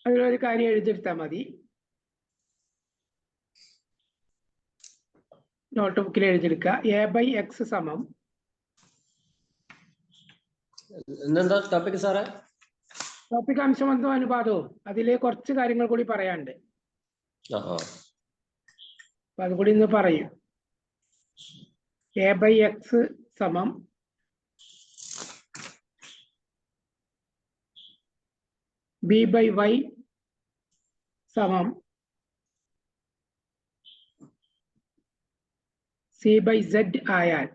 അതിലൊരു കാര്യം എഴുതിയെടുത്താൽ മതി. നോട്ട് ബുക്കിൽ എഴുതിയെടുക്കുക. a/x സമം എന്താ ടോപ്പിക് സാറേ? ടോപ്പിക് അംശബന്ധവും അനുപാതവും. അതില് കുറച്ച് കാര്യങ്ങൾ കൂടി പറയാനുണ്ട്. അപ്പൊ അതുകൂടി ഇന്ന് പറയും. a/x സമം b/y സമം c/z ആയാൽ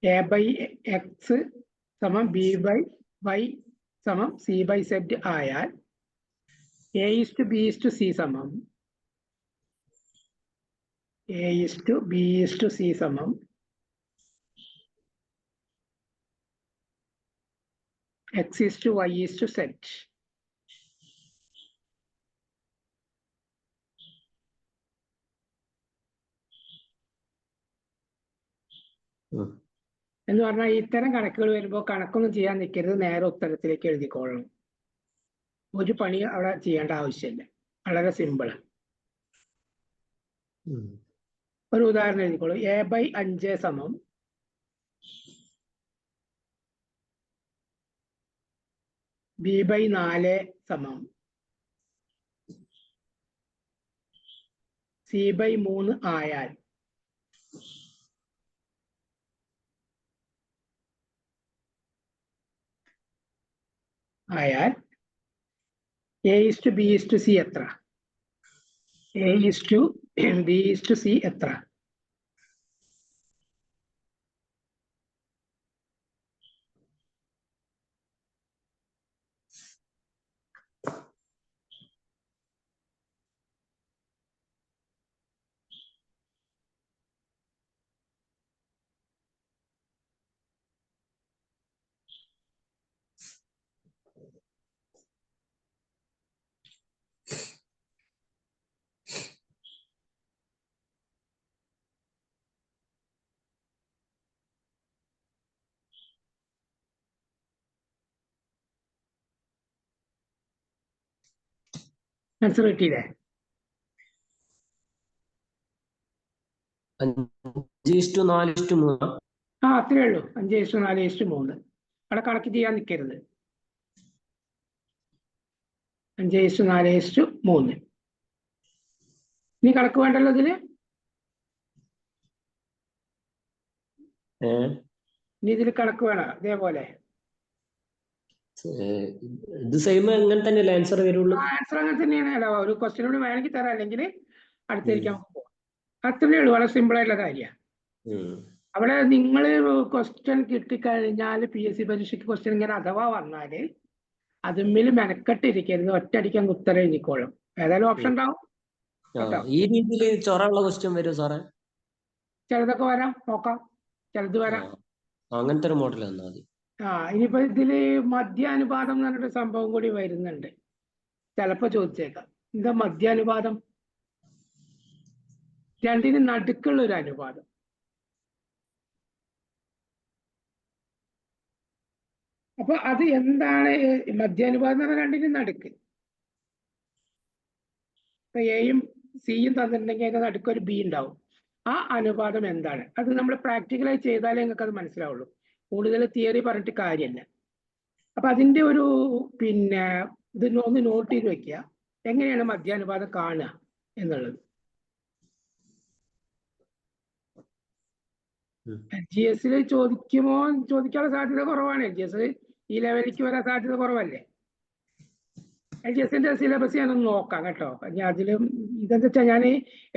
a/x സമം b/y സമം c/z ആയാൽ a:b:c സമം a:b:c സമം x:y:z. എന്ന് പറഞ്ഞാൽ ഇത്തരം കണക്കുകൾ വരുമ്പോൾ കണക്കൊന്നും ചെയ്യാൻ നിൽക്കരുത്, നേരെ ഉത്തരത്തിലേക്ക് എഴുതിക്കോളണം. ഒരു പണി അവിടെ ചെയ്യേണ്ട ആവശ്യമില്ല, വളരെ സിമ്പിൾ. ഒരു ഉദാഹരണം എഴുതിക്കോളൂ. a/5 സമം b/4 സമം c/3 ആയാൽ a:b:c എത്ര? a:b:c എത്ര? ആൻസർ കിട്ടിയില്ലേ? 5:4:3. അത്രേ ഉള്ളൂ. 5:4:3. അവിടെ കണക്ക് ചെയ്യാൻ നിൽക്കരുത്. 5:4:3. ഇനി കണക്ക് വേണ്ടല്ലോ ഇതില്. ഇനി ഇതിൽ കണക്ക് വേണം ഇതേപോലെ. ഇത് സെയിം അങ്ങനെ തന്നെയല്ലേ ആൻസർ വരുള്ളൂ? ആൻസർ അങ്ങനെ തന്നെയാണ്. അല്ല, ഒരു ക്വസ്റ്റ്യൻ കൂടി വേണമെങ്കിൽ തരാം, അല്ലെങ്കിൽ അടുത്തേക്ക് നമുക്ക് പോകാം. അത്രേ ഉള്ളൂ. വളരെ സിമ്പിൾ ആയിട്ടുള്ള കാര്യമാണ്. അവിടെ നിങ്ങൾ ക്വസ്റ്റ്യൻ കിട്ടിക്കഴിഞ്ഞാൽ PSC പരീക്ഷയ്ക്ക് ക്വസ്റ്റ്യൻ ഇങ്ങനെ അഥവാ വന്നാല് അതിന്മേൽ മെനക്കെട്ടിരിക്കരുത്, ഒറ്റയടിക്കാൻ ഉത്തരം എഴുതിക്കോളും. ഏതായാലും ഓപ്ഷൻ ഉണ്ടാവും. ഈ രീതിയിൽ ചൊറയുള്ള ക്വസ്റ്റ്യൻ വരും സാറേ? ചിലതൊക്കെ വരാം, നോക്കാം. ചിലത് വരാം. അങ്ങനത്തെ ഒരു മോഡൽ തന്നാൽ മതി. ഇനിയിപ്പോ ഇതില് മധ്യാനുപാതം എന്ന് പറഞ്ഞിട്ട് സംഭവം കൂടി വരുന്നുണ്ട്. ചിലപ്പോ ചോദിച്ചേക്കാം, എന്താ മധ്യാനുപാതം? രണ്ടിന് നടുക്കുള്ള ഒരു അനുപാതം. അപ്പൊ അത് എന്താണ് മധ്യാനുപാതം എന്ന് പറഞ്ഞാൽ? രണ്ടിന് നടുക്ക്. ഇപ്പൊ എയും സിയും തന്നിട്ടുണ്ടെങ്കിൽ അതിന്റെ നടുക്ക് ഒരു ബി ഉണ്ടാവും. ആ അനുപാതം എന്താണ്? അത് നമ്മൾ പ്രാക്ടിക്കലായി ചെയ്താലേ നിങ്ങൾക്ക് അത് മനസ്സിലാവുള്ളൂ. കൂടുതൽ തിയറി പറഞ്ഞിട്ട് കാര്യമല്ല. അപ്പൊ അതിന്റെ ഒരു ഇത് ഒന്ന് നോട്ട് ചെയ്ത് വെക്കുക, എങ്ങനെയാണ് മധ്യാനുപാതം കാണുക എന്നുള്ളത്. LGS ചോദിക്കാനുള്ള സാധ്യത കുറവാണ്. LGS ഈ ലെവലിലേക്ക് വരാൻ സാധ്യത കുറവല്ലേ? LGSന്റെ സിലബസ് ഞാനൊന്ന് നോക്കാം കേട്ടോ. അതിലും ഇതെന്താ വെച്ചാൽ ഞാൻ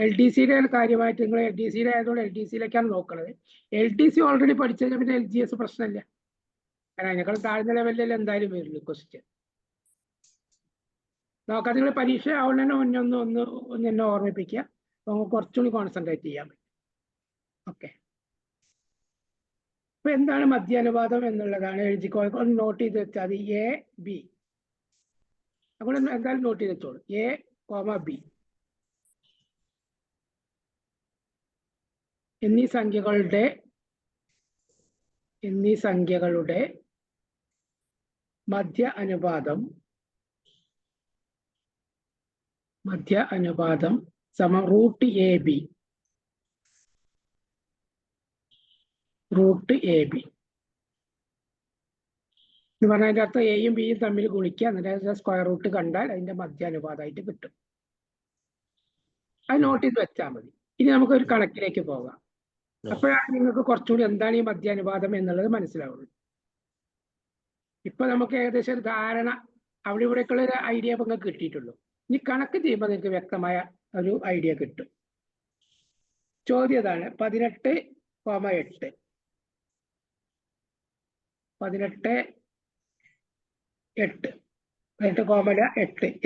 LDCയുടെ കാര്യമായിട്ട്, നിങ്ങൾ LDCയുടെ ആയതുകൊണ്ട് LDCയിലേക്കാണ് നോക്കുന്നത്. LDC ഓൾറെഡി പഠിച്ചു കഴിഞ്ഞാൽ പിന്നെ LGS പ്രശ്നമില്ല. കാരണം അതിനേക്കാൾ താഴ്ന്ന ലെവലിൽ എന്തായാലും വരുള്ളൂ ക്വസ്റ്റ്യൻ. നോക്കാം. നിങ്ങൾ പരീക്ഷ ആവുന്നതിന് മുന്നേ ഒന്ന് എന്നെ ഓർമ്മിപ്പിക്കുക. അപ്പോൾ നമുക്ക് കുറച്ചുകൂടി കോൺസെൻട്രേറ്റ് ചെയ്യാൻ പറ്റും. ഓക്കെ. അപ്പൊ എന്താണ് മധ്യാനുപാതം എന്നുള്ളതാണ്. ഒന്ന് നോട്ട് ചെയ്ത് വെച്ചാൽ അത് AB. അപ്പോൾ എന്തായാലും നോട്ട് ചെയ്ത് വെച്ചോളൂ. A, B എന്നീ സംഖ്യകളുടെ മധ്യ അനുപാതം സമം റൂട്ട് എ ബി എന്ന് പറഞ്ഞാൽ അതിന്റെ അർത്ഥം എയും ബിയും തമ്മിൽ ഗുണിക്കുക, എന്നിട്ട് സ്ക്വയർ റൂട്ട് കണ്ടാൽ അതിന്റെ മധ്യ അനുപാതമായിട്ട് കിട്ടും. അത് നോട്ട് ചെയ്ത് വെച്ചാൽ മതി. ഇനി നമുക്ക് ഒരു കണക്കിലേക്ക് പോകാം. അപ്പോഴാണ് നിങ്ങൾക്ക് കുറച്ചുകൂടി എന്താണ് ഈ മധ്യ അനുപാതം എന്നുള്ളത് മനസ്സിലാവുള്ളൂ. ഇപ്പൊ നമുക്ക് ഏകദേശം ഒരു ധാരണ അവിടെ ഇവിടേക്കുള്ള ഒരു ഐഡിയ ഇപ്പൊ നിങ്ങൾക്ക് കിട്ടിയിട്ടുള്ളൂ. ഇനി കണക്ക് ചെയ്യുമ്പോൾ നിങ്ങൾക്ക് വ്യക്തമായ ഒരു ഐഡിയ കിട്ടും. ചോദ്യം ഇതാണ്: 18,8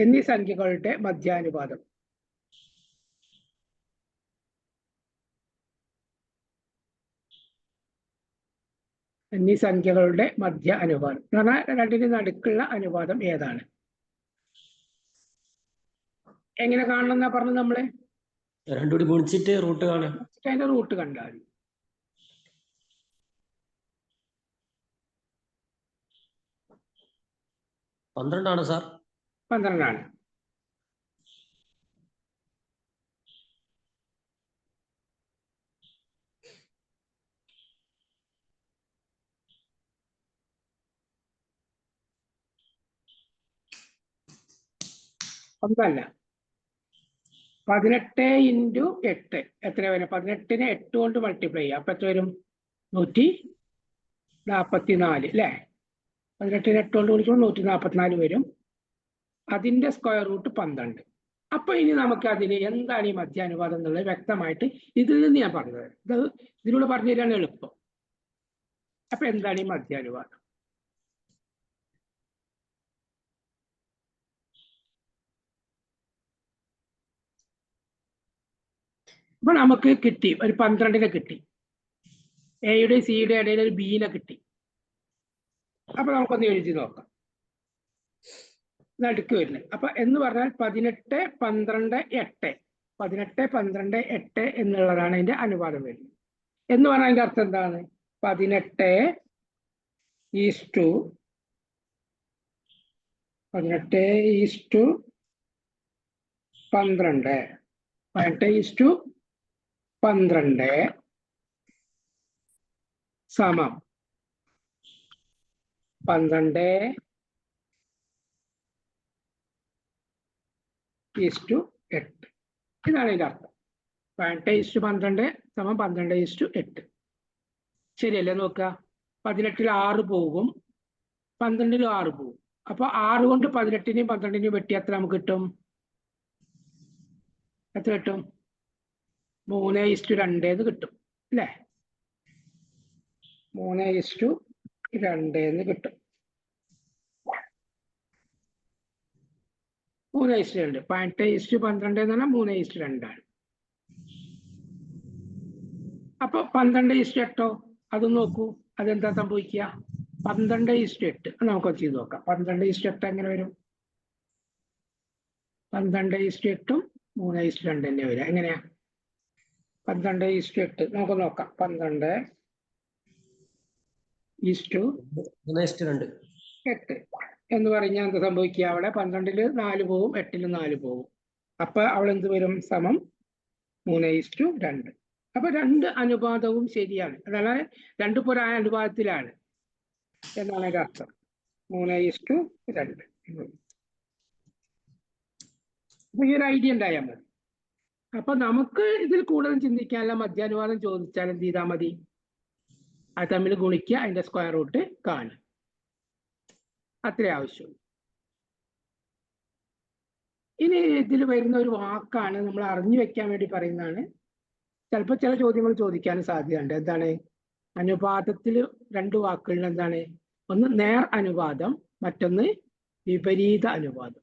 എന്നീ സംഖ്യകളുടെ മധ്യാനുപാതം. എന്നീ സംഖ്യകളുടെ മധ്യ അനുപാതം എന്ന് പറഞ്ഞാൽ രണ്ടിന് നടുക്കുള്ള അനുപാതം ഏതാണ്? എങ്ങനെ കാണണം എന്നാ പറഞ്ഞത് നമ്മള്? രണ്ടുകൂടി ഗുണിച്ചിട്ട് റൂട്ട് കാണാം. അതിന്റെ റൂട്ട് കണ്ടാൽ 12 സാർ. 12. ഒന്നല്ല, 18 × 8 എത്ര വരും? 18നെ 8 കൊണ്ട് മൾട്ടിപ്ലൈ ചെയ്യാം. അപ്പൊ എത്ര വരും? 144 അല്ലേ? 18നെ 8 കൊണ്ട് വിളിക്കുമ്പോൾ 144 വരും. അതിന്റെ സ്ക്വയർ റൂട്ട് 12. അപ്പൊ ഇനി നമുക്ക് അതിന് എന്താണ് ഈ മധ്യാനുപാതം എന്നുള്ളത് വ്യക്തമായിട്ട് ഇതിൽ നിന്ന് ഞാൻ പറഞ്ഞത്. ഇതിലൂടെ പറഞ്ഞു തരാണ് എളുപ്പം. അപ്പൊ എന്താണ് ഈ മധ്യാനുപാതം? അപ്പൊ നമുക്ക് കിട്ടി ഒരു 12നെ കിട്ടി, എയുടെ സിയുടെ ഇടയിൽ ഒരു ബിനെ കിട്ടി. അപ്പൊ നമുക്കൊന്ന് എഴുതി നോക്കാം. നടുക്ക് വരുന്നത് അപ്പൊ എന്ന് പറഞ്ഞാൽ 18, 12, 8 18, 12, 8 എന്നുള്ളതാണ് അതിന്റെ അനുപാതം വരുന്നത്. എന്ന് പറഞ്ഞാൽ അതിന്റെ അർത്ഥം എന്താണ്? 18 ഈസ് ടു 12 സമം 12:8. ഇതാണ് ഇതിന്റെ അർത്ഥം. 18:12 സമം 12:8. ശരിയല്ലേ? നോക്കുക, 18ൽ 6 പോകും, 12ലും 6 പോകും. അപ്പൊ 6 കൊണ്ട് 18നെയും 12നെയും വെട്ടി എത്ര നമുക്ക് കിട്ടും? എത്ര കിട്ടും? 3:2 എന്ന് കിട്ടും അല്ലേ? 3:2 എന്ന് കിട്ടും. 3:2. 18:12 എന്ന് പറഞ്ഞാൽ 3:2 ആണ്. അപ്പൊ 12:8 അത് നോക്കൂ, അതെന്താ സംഭവിക്കുക? 12:8 നമുക്ക് ചെയ്ത് നോക്കാം. 12:8 എങ്ങനെ വരും? 12:8 3:2 തന്നെ വരിക. എങ്ങനെയാ? 12:8 നമുക്ക് നോക്കാം. 12:8 എന്ന് പറഞ്ഞാൽ എന്താ സംഭവിക്കുക? അവിടെ 12ൽ 4 പോകും, 8ൽ 4 പോകും. അപ്പൊ അവിടെ എന്ത് വരും? സമം 3:2. അപ്പൊ 2 അനുപാതവും ശരിയാണ്. അതാണ് 2 പൊരായ അനുപാതത്തിലാണ് എന്നാണ് അതിന്റെ അർത്ഥം. 3:2. അപ്പൊ ഈ ഒരു ഐഡിയ ഉണ്ടായാൽ മതി. അപ്പൊ നമുക്ക് ഇതിൽ കൂടുതൽ ചിന്തിക്കാനുള്ള മധ്യാനുപാതം ചോദിച്ചാൽ എന്ത് ചെയ്താൽ മതി? അത് തമ്മിൽ ഗുണിക്കുക, അതിന്റെ സ്ക്വയർ റൂട്ട് കാണുക. അത്രേ ആവശ്യമുള്ളൂ. ഇനി ഇതിൽ വരുന്ന ഒരു വാക്കാണ് നമ്മൾ അറിഞ്ഞു വെക്കാൻ വേണ്ടി പറയുന്നതാണ്. ചിലപ്പോൾ ചില ചോദ്യങ്ങൾ ചോദിക്കാൻ സാധ്യതയുണ്ട്. എന്താണ്? അനുപാതത്തിൽ 2 വാക്കുകളിൽ എന്താണ്? ഒന്ന് നേർ അനുപാതം, മറ്റൊന്ന് വിപരീത അനുപാതം.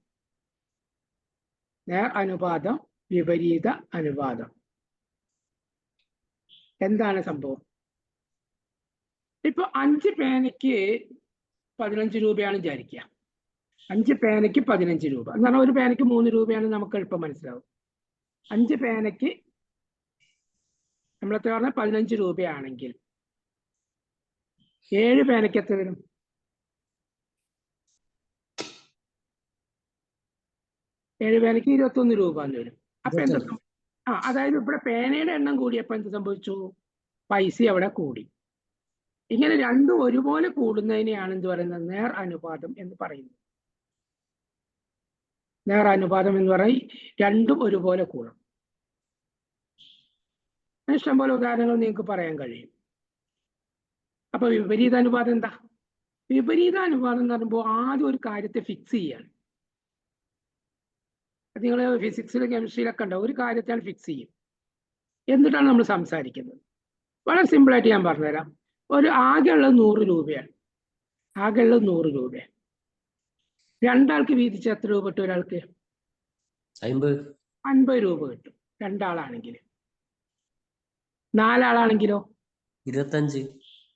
നേർ അനുപാതം, വിപരീത അനുപാതം. എന്താണ് സംഭവം? ഇപ്പൊ 5 പേനയ്ക്ക് 15 രൂപയാണ് വിചാരിക്കുക. 5 പേനയ്ക്ക് 15 രൂപ എന്ന് പറഞ്ഞാൽ ഒരു പേനയ്ക്ക് 3 രൂപയാണ്. നമുക്ക് എളുപ്പം മനസ്സിലാവും. 5 പേനയ്ക്ക് നമ്മളെത്ര പറഞ്ഞാൽ 15 രൂപയാണെങ്കിൽ 7 പേനയ്ക്ക് എത്ര വരും? 7 പേനയ്ക്ക് 21 രൂപ എന്ന് വരും. അപ്പൊ എന്ത് അതായത് ഇവിടെ പേനയുടെ എണ്ണം കൂടിയപ്പോ എന്ത് സംഭവിച്ചു? പൈസ അവിടെ കൂടി. ഇങ്ങനെ രണ്ടും ഒരുപോലെ കൂടുന്നതിനെയാണ് എന്ത് പറയുന്നത്? നേർ അനുപാതം എന്ന് പറയുന്നത്. നേർ അനുപാതം എന്ന് പറയും രണ്ടും ഒരുപോലെ കൂടണം. ഇഷ്ടംപോലെ ഉദാഹരണങ്ങൾ നിങ്ങൾക്ക് പറയാൻ കഴിയും. അപ്പൊ വിപരീത അനുപാതം എന്താ? വിപരീത അനുപാതം എന്ന് പറയുമ്പോൾ ആദ്യം ഒരു കാര്യത്തെ ഫിക്സ് ചെയ്യാണ്. നിങ്ങൾ ഫിസിക്സിലും കെമിസ്ട്രിയിലൊക്കെ ഉണ്ടാവും, ഒരു കാര്യത്തെയാണ് ഫിക്സ് ചെയ്യും. എന്നിട്ടാണ് നമ്മൾ സംസാരിക്കുന്നത്. വളരെ സിമ്പിളായിട്ട് ഞാൻ പറഞ്ഞുതരാം. ആകെയുള്ളത് 100 രൂപയാണ്. ആകെയുള്ളത് 100 രൂപയാണ്. രണ്ടാൾക്ക് വീതിച്ച് എത്ര രൂപ കിട്ടും? ഒരാൾക്ക് 50 രൂപ കിട്ടും. രണ്ടാളാണെങ്കിൽ. 4 ആളാണെങ്കിലോ 25.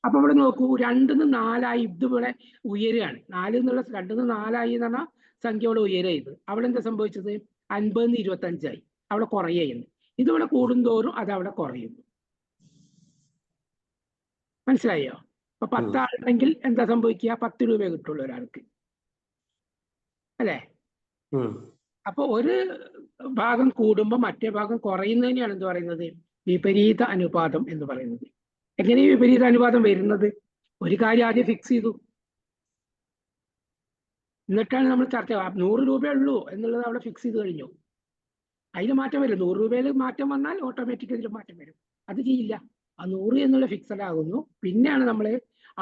അപ്പൊ ഇവിടെ നോക്കൂ, 2-ന്ന് 4 ഇതിവിടെ ഉയരുകയാണ്. 4 2-ന്ന് 4 എന്ന് പറഞ്ഞാൽ സംഖ്യ ഇവിടെ ഉയരുന്നത്. അവിടെ എന്താ സംഭവിച്ചത്? 50-ന്ന് 25 അവിടെ കുറയുന്നു. ഇതിവിടെ കൂടുന്തോറും അത് അവിടെ കുറയുന്നു. മനസ്സിലായോ? അപ്പൊ 10 ആളുണ്ടെങ്കിൽ എന്താ സംഭവിക്കുക? 10 രൂപയെ കിട്ടുള്ളൂ ഒരാൾക്ക്, അല്ലേ? അപ്പൊ ഒരു ഭാഗം കൂടുമ്പോൾ മറ്റേ ഭാഗം കുറയുന്നതിനെയാണ് എന്ത് പറയുന്നത്? വിപരീത അനുപാതം എന്ന് പറയുന്നത്. എങ്ങനെ വിപരീത അനുപാതം വരുന്നത്? ഒരു കാര്യം ആദ്യം ഫിക്സ് ചെയ്തു, എന്നിട്ടാണ് നമ്മൾ ചർച്ച. 100 രൂപയേ ഉള്ളൂ എന്നുള്ളത് അവിടെ ഫിക്സ് ചെയ്ത് കഴിഞ്ഞു. അതിന് മാറ്റം വരും. 100 രൂപയിൽ മാറ്റം വന്നാൽ ഓട്ടോമാറ്റിക് അതിൽ മാറ്റം വരും. അത് ചെയ്യില്ല. ആ 100 എന്നുള്ള ഫിക്സഡ് ആകുന്നു. പിന്നെയാണ് നമ്മൾ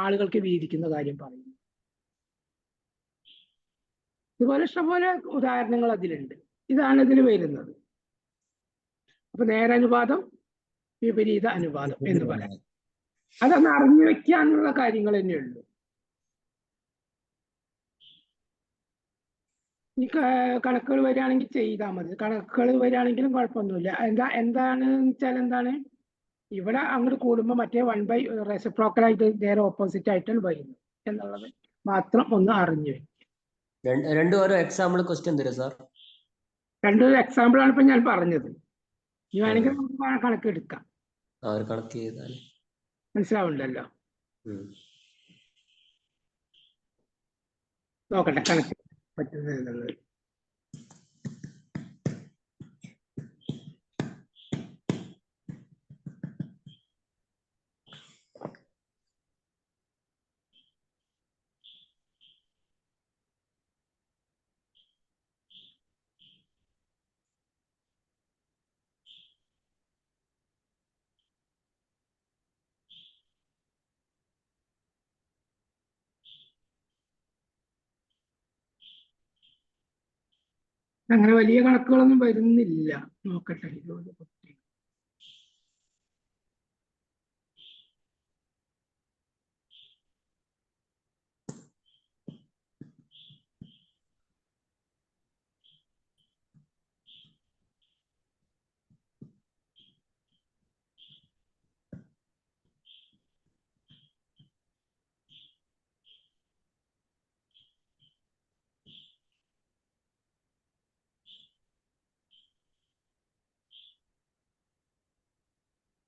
ആളുകൾക്ക് വീതിക്കുന്ന കാര്യം പറയുന്നത്. ഇതുപോലെ ഇഷ്ടംപോലെ ഉദാഹരണങ്ങൾ അതിലുണ്ട്. ഇതാണ് ഇതിൽ വരുന്നത്. അപ്പൊ നേരനുപാതം, വിപരീത അനുപാതം എന്ന് പറയാം. അതൊന്ന് അറിഞ്ഞു വെക്കാനുള്ള കാര്യങ്ങൾ തന്നെയുള്ളൂ. ഈ കണക്കുകൾ വരികയാണെങ്കിൽ ചെയ്താൽ മതി. കണക്കുകൾ വരികയാണെങ്കിലും കുഴപ്പമൊന്നുമില്ല. എന്താണ് വെച്ചാൽ എന്താണ്, ഇവിടെ അങ്ങോട്ട് കൂടുമ്പോൾ മറ്റേ 1/, റെസിപ്രോക്കൽ ആയിട്ട് നേരെ ഓപ്പോസിറ്റ് ആയിട്ടാണ് വരുന്നത് എന്നുള്ളത് മാത്രം ഒന്ന് അറിഞ്ഞു വെക്കും. രണ്ടും ഓരോ എക്സാമ്പിൾ ക്വസ്റ്റ്യൻ തരും സാർ. രണ്ടൊരു എക്സാമ്പിൾ ആണ് ഇപ്പൊ ഞാൻ പറഞ്ഞത്. ഈ വേണമെങ്കിൽ നമുക്ക് കണക്ക് എടുക്കാം. കണക്ക് ചെയ്താൽ മനസ്സിലാവുണ്ടല്ലോ. നോക്കട്ടെ കണക്ക് പറ്റുന്നത്. അങ്ങനെ വലിയ കണക്കുകളൊന്നും വരുന്നില്ല. നോക്കട്ടെ.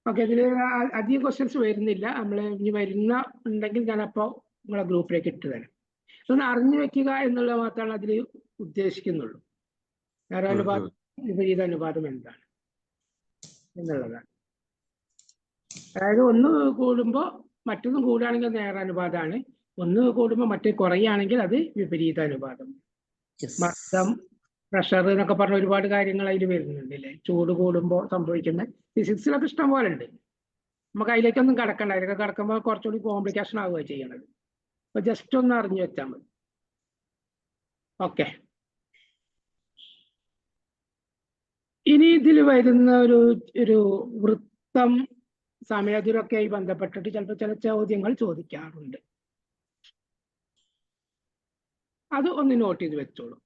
ഓക്കെ, ഇതിൽ അധികം ക്വസ്റ്റ്യൻസ് വരുന്നില്ല. നമ്മൾ ഇനി വരുന്ന ഉണ്ടെങ്കിൽ ഞാനപ്പോൾ നിങ്ങളെ ഗ്രൂപ്പിലേക്ക് ഇട്ട് തരാം. ഇതൊന്ന് അറിഞ്ഞു വെക്കുക എന്നുള്ളത് മാത്രമാണ് അതിൽ ഉദ്ദേശിക്കുന്നുള്ളൂ. നേരാനുപാതം, വിപരീത അനുപാതം എന്താണ് എന്നുള്ളതാണ്. അതായത് ഒന്ന് കൂടുമ്പോൾ മറ്റൊന്നും കൂടുകയാണെങ്കിൽ നേരാനുപാതമാണ്. ഒന്ന് കൂടുമ്പോൾ മറ്റേ കുറയുകയാണെങ്കിൽ അത് വിപരീത അനുപാതം. മർദ്ദം, പ്രഷർ എന്നൊക്കെ പറഞ്ഞ ഒരുപാട് കാര്യങ്ങൾ അതിൽ വരുന്നുണ്ട് അല്ലേ? ചൂട് കൂടുമ്പോൾ സംഭവിക്കുന്ന ഫിസിക്സിലൊക്കെ ഇഷ്ടം പോലെ ഉണ്ട്. നമുക്ക് അതിലേക്കൊന്നും കടക്കണ്ട. അതിലൊക്കെ കടക്കുമ്പോൾ കുറച്ചുകൂടി കോംപ്ലിക്കേഷൻ ആവുകയാണ് ചെയ്യണത്. അപ്പൊ ജസ്റ്റ് ഒന്ന് അറിഞ്ഞു വെച്ചാൽ മതി. ഓക്കെ, ഇനി ഇതിൽ വരുന്ന ഒരു വൃത്തം, സമയത്തിലൊക്കെയായി ബന്ധപ്പെട്ടിട്ട് ചിലപ്പോൾ ചില ചോദ്യങ്ങൾ ചോദിക്കാറുണ്ട്. അത് ഒന്ന് നോട്ട് ചെയ്ത് വെച്ചോളൂ.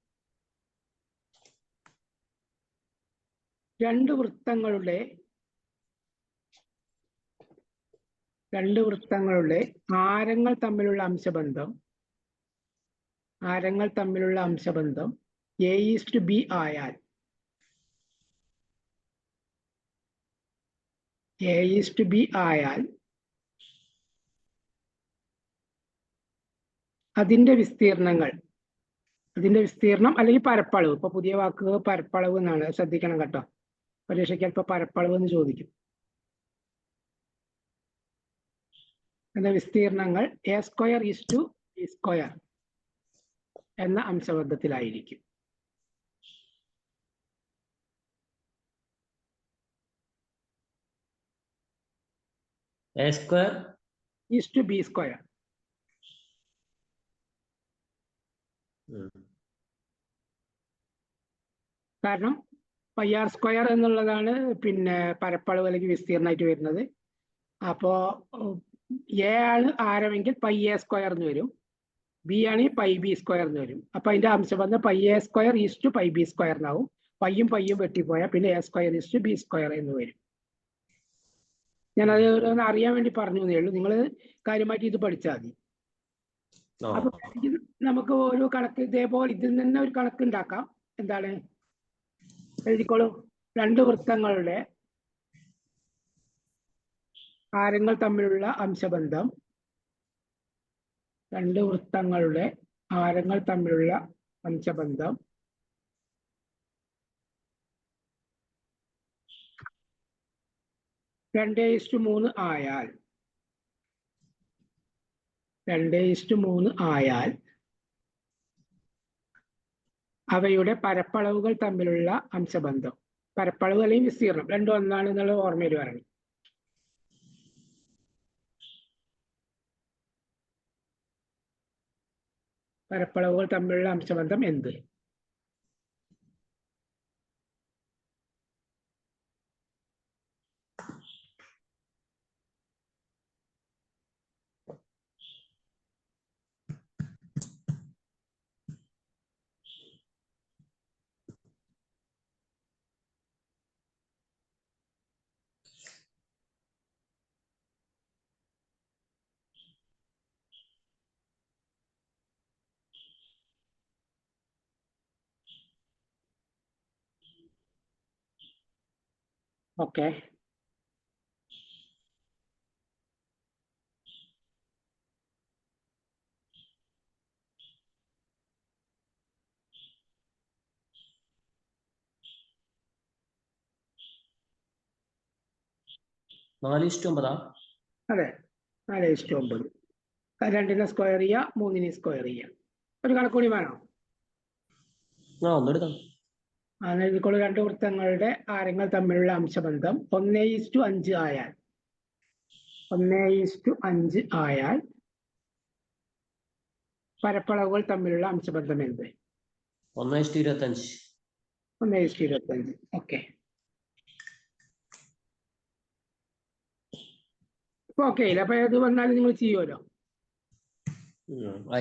രണ്ട് വൃത്തങ്ങളുടെ ആരങ്ങൾ തമ്മിലുള്ള അംശബന്ധം A:B ആയാൽ അതിന്റെ വിസ്തീർണങ്ങൾ അതിന്റെ വിസ്തീർണം അല്ലെങ്കിൽ പരപ്പളവ്. ഇപ്പൊ പുതിയ വാക്ക് പരപ്പളവ് എന്നാണ്, ശ്രദ്ധിക്കണം കേട്ടോ. പരീക്ഷയ്ക്ക് അല്പം പരപ്പളവ് എന്ന് ചോദിക്കും. അതിന്റെ വിസ്തീർണങ്ങൾ a² എന്ന അംശബന്ധത്തിലായിരിക്കും. a²b². കാരണം πr² എന്നുള്ളതാണ് പിന്നെ പരപ്പളവ് അല്ലെങ്കിൽ വിസ്തീർണമായിട്ട് വരുന്നത്. അപ്പോ എ ആണ് ആരമെങ്കിൽ πa² എന്ന് വരും, ബി ആണെങ്കിൽ πb² എന്ന് വരും. അപ്പൊ അതിന്റെ അംശബന്ധം πa² πb² എന്നാവും. പയ്യും വെട്ടിപ്പോയാൽ പിന്നെ a² b² എന്ന് വരും. ഞാനത് ഒന്ന് അറിയാൻ വേണ്ടി പറഞ്ഞു എന്നേ ഉള്ളൂ. നിങ്ങൾ കാര്യമായിട്ട് ഇത് പഠിച്ചാൽ മതി. അപ്പൊ നമുക്ക് ഓരോ കണക്ക് ഇതേപോലെ ഇതിൽ തന്നെ ഒരു കണക്ക് ഉണ്ടാക്കാം. എന്താണ്? എഴുതിക്കോളൂ. രണ്ട് വൃത്തങ്ങളുടെ ആരങ്ങൾ തമ്മിലുള്ള അംശബന്ധം. രണ്ട് വൃത്തങ്ങളുടെ ആരങ്ങൾ തമ്മിലുള്ള അംശബന്ധം 2:3 ആയാൽ 2:3 ആയാൽ അവയുടെ പരപ്പളവുകൾ തമ്മിലുള്ള അംശബന്ധം, പരപ്പളവ് അല്ലെങ്കിൽ വിസ്തീർണം രണ്ടും ഒന്നാണ് എന്നുള്ള ഓർമ്മയിൽ വരണം. പരപ്പളവുകൾ തമ്മിലുള്ള അംശബന്ധം എന്ത്? ഓക്കെ, അതെ 4:9. 2നെ സ്ക്വയർ ചെയ്യുക, 3നെ സ്ക്വയർ ചെയ്യുക. ഒരു കണക്കൂടി വേണോ? എഴുതിക്കോളൂ. രണ്ട് വൃത്തങ്ങളുടെ ആരങ്ങൾ തമ്മിലുള്ള അംശബന്ധം 1:5 ആയാൽ 1:5 ആയാൽ പരപ്പളവുകൾ തമ്മിലുള്ള അംശബന്ധം എന്ത്? 1:25. 1:25. Okay, okay. അപ്പൊ ഇത് വന്നാലും നിങ്ങൾ ചെയ്യുമല്ലോ.